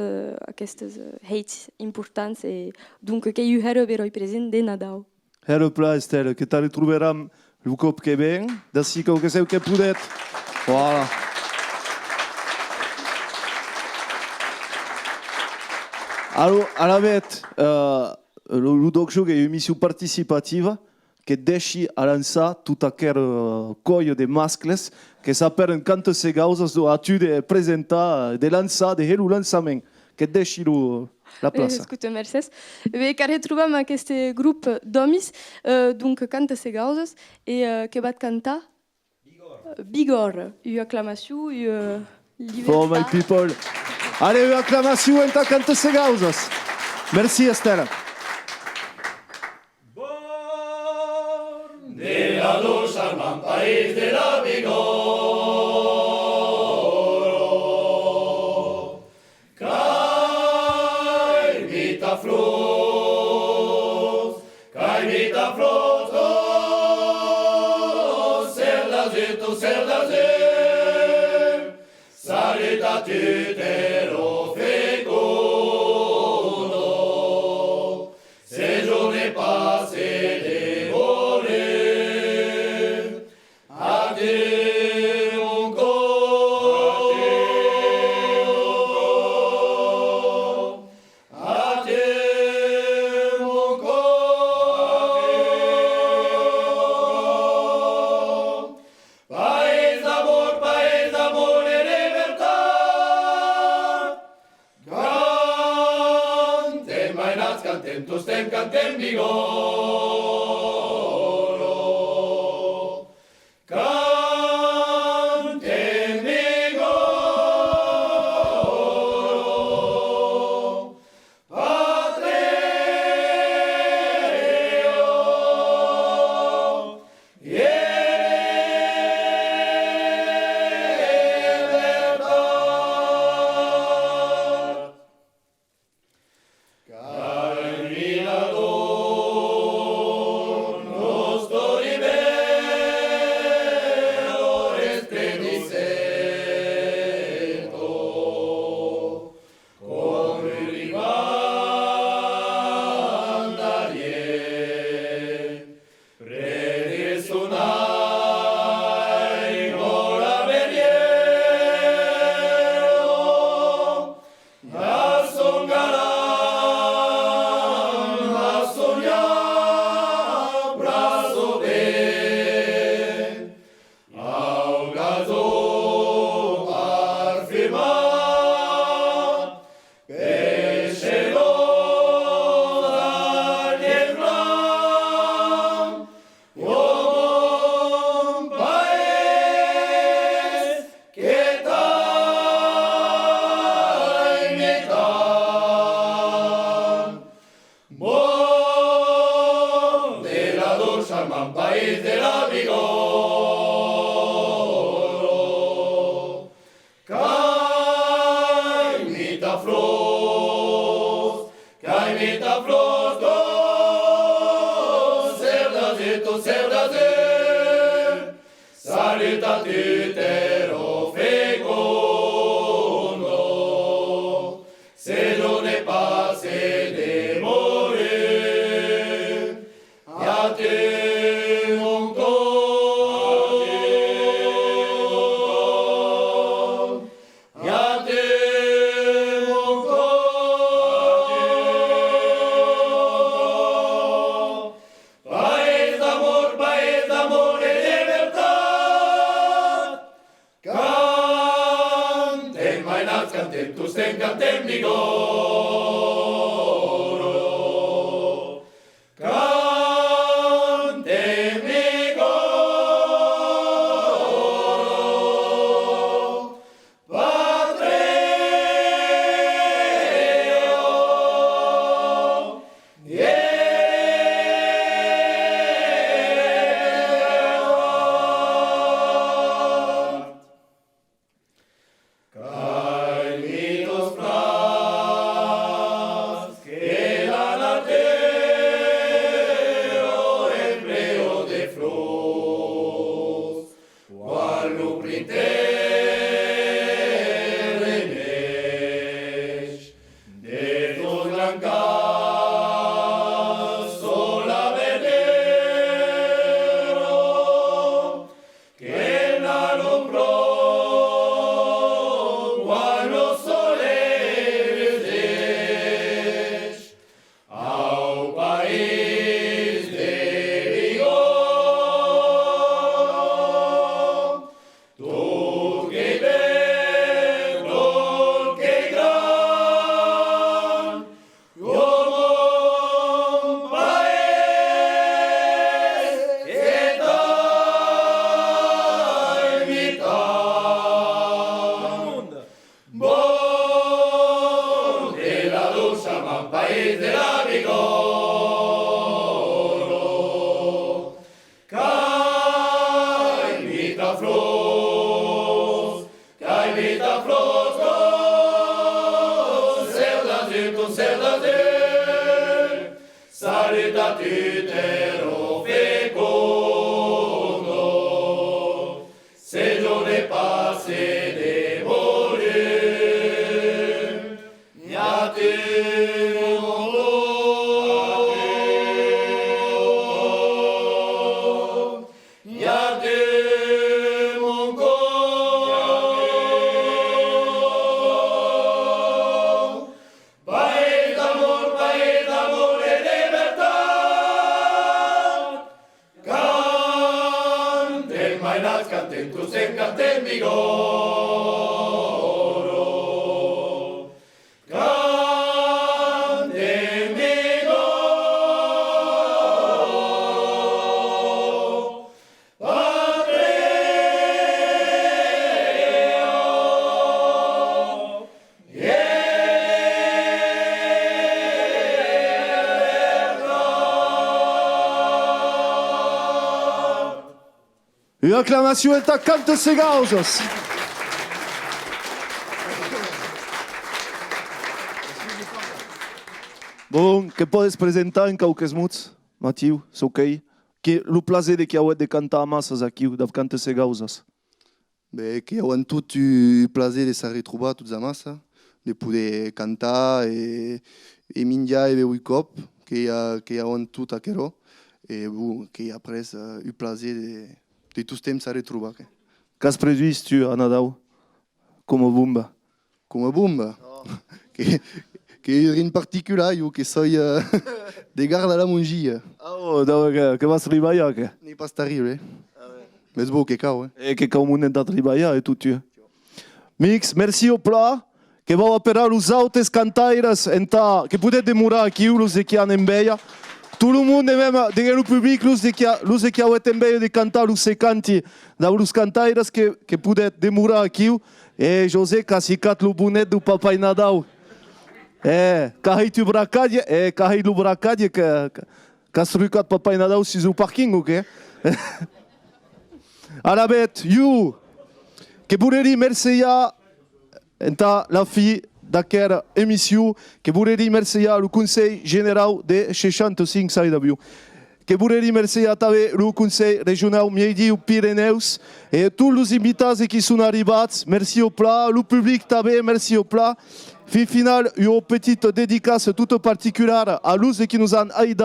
aquestes hates importantes et donc qu'il y a her beroi présent de Nadal. Her pla Estelle, que tu retrouveras le cop que ben, d'ací que c'est que podet. Voilà. Alors, à la bête, le doc show est une émission participative qui déchire à lancer tout à quel coille de mascles que s'appelle quand ces gauses à tu de présenter, de lancer, de hello lancement, qui déchire la place. Écoute, merci. Et car retrouvons aquest groupe d'homes, donc canta ces gauses et que va cantar. Bigor, une acclamation, une libertà. For my people. Allez, une acclamation en tant que ces gauzas. Merci Esther. De la dolce al país de la vigor, caimita flor, oh, celda zet, salita tutero fecondo, se giorni passe de cantem vigoro, cantem vigoro, patreo, país de la vigor, caimita flor, celda zet, salita tutero fecondo, se non ne passe de morir, a te utero fecondo, se giorni passi di morire, Cantem tu se cantem vigoro, cantem vigoro, Patreo, Une acclamation à Cante Segauzos. Bon, que podes presentar em qualquer mots, Matiu, c'est ok? Que le plaisir de que eu de cantar massas aqui, da Cante Segauzos. Ben, que eu tout o prazer de se retrouver toutes a massa, de poder cantar e minha e o cop, que eu tout a quero, e que après o prazer de tous temps se retrouver. Qu'as produit tu a Nadal? Como bomba? Como bomba? que in particular, eu que sou de garda la mongia. Oh, que vas trabalhar, que? Nem pas terrible. Mas bom, que cau, E que cau mundo está trabalhar, e tu. Mix, merci au plat. Que vau operar os altos cantairas, que puder demorar aqui, os de que han beia. Tout le monde, même dans le public, los de que ont été de cantar os secanti, os cantairas que puder demorar aqui. E José Cacicat, o boneto do Papai Nadal. Carrei tu bracadie, carrei do bracadie, que struicat Papai Nadal sur o parking, ok? Alabet, you, que pourrez merceia, enta la fille d'aquella émission, que pourrez merceia le Conseil général de 65 SAIW. Que pourrez merceia també le Conseil régional Midi ou Pyrénées et tous les invités qui sont arrivés. Merci au plat, le public també, merci au plat. Fin final, une petite dédicace toute particulière à tous qui nous ont aidé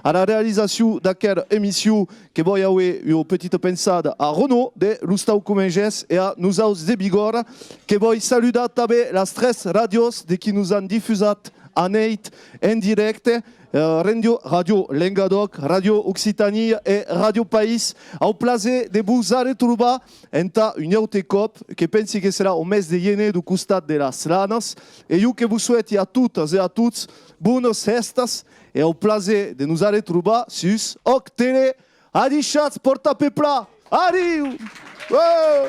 à la réalisation de cette émission. Que vous avez une petite pensade à Renaud de Lustau Comenges et à nous de Bigor. Que vous saludez les 13 radios qui nous ont diffusé en net, en direct. Radio Lengadoc, Radio Occitanie et Radio País. Au plaisir de vous retrouver en une autre cop que pense que sera au mes de Yene du costat de las Lanas. Et je que vous souhaite à toutes et à tous bonnes festas et au plaisir de nous retrouver sur Octele. Adi chats porta pepla. Adi! Oh!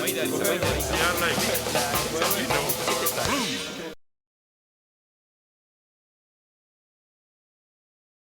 Maïda,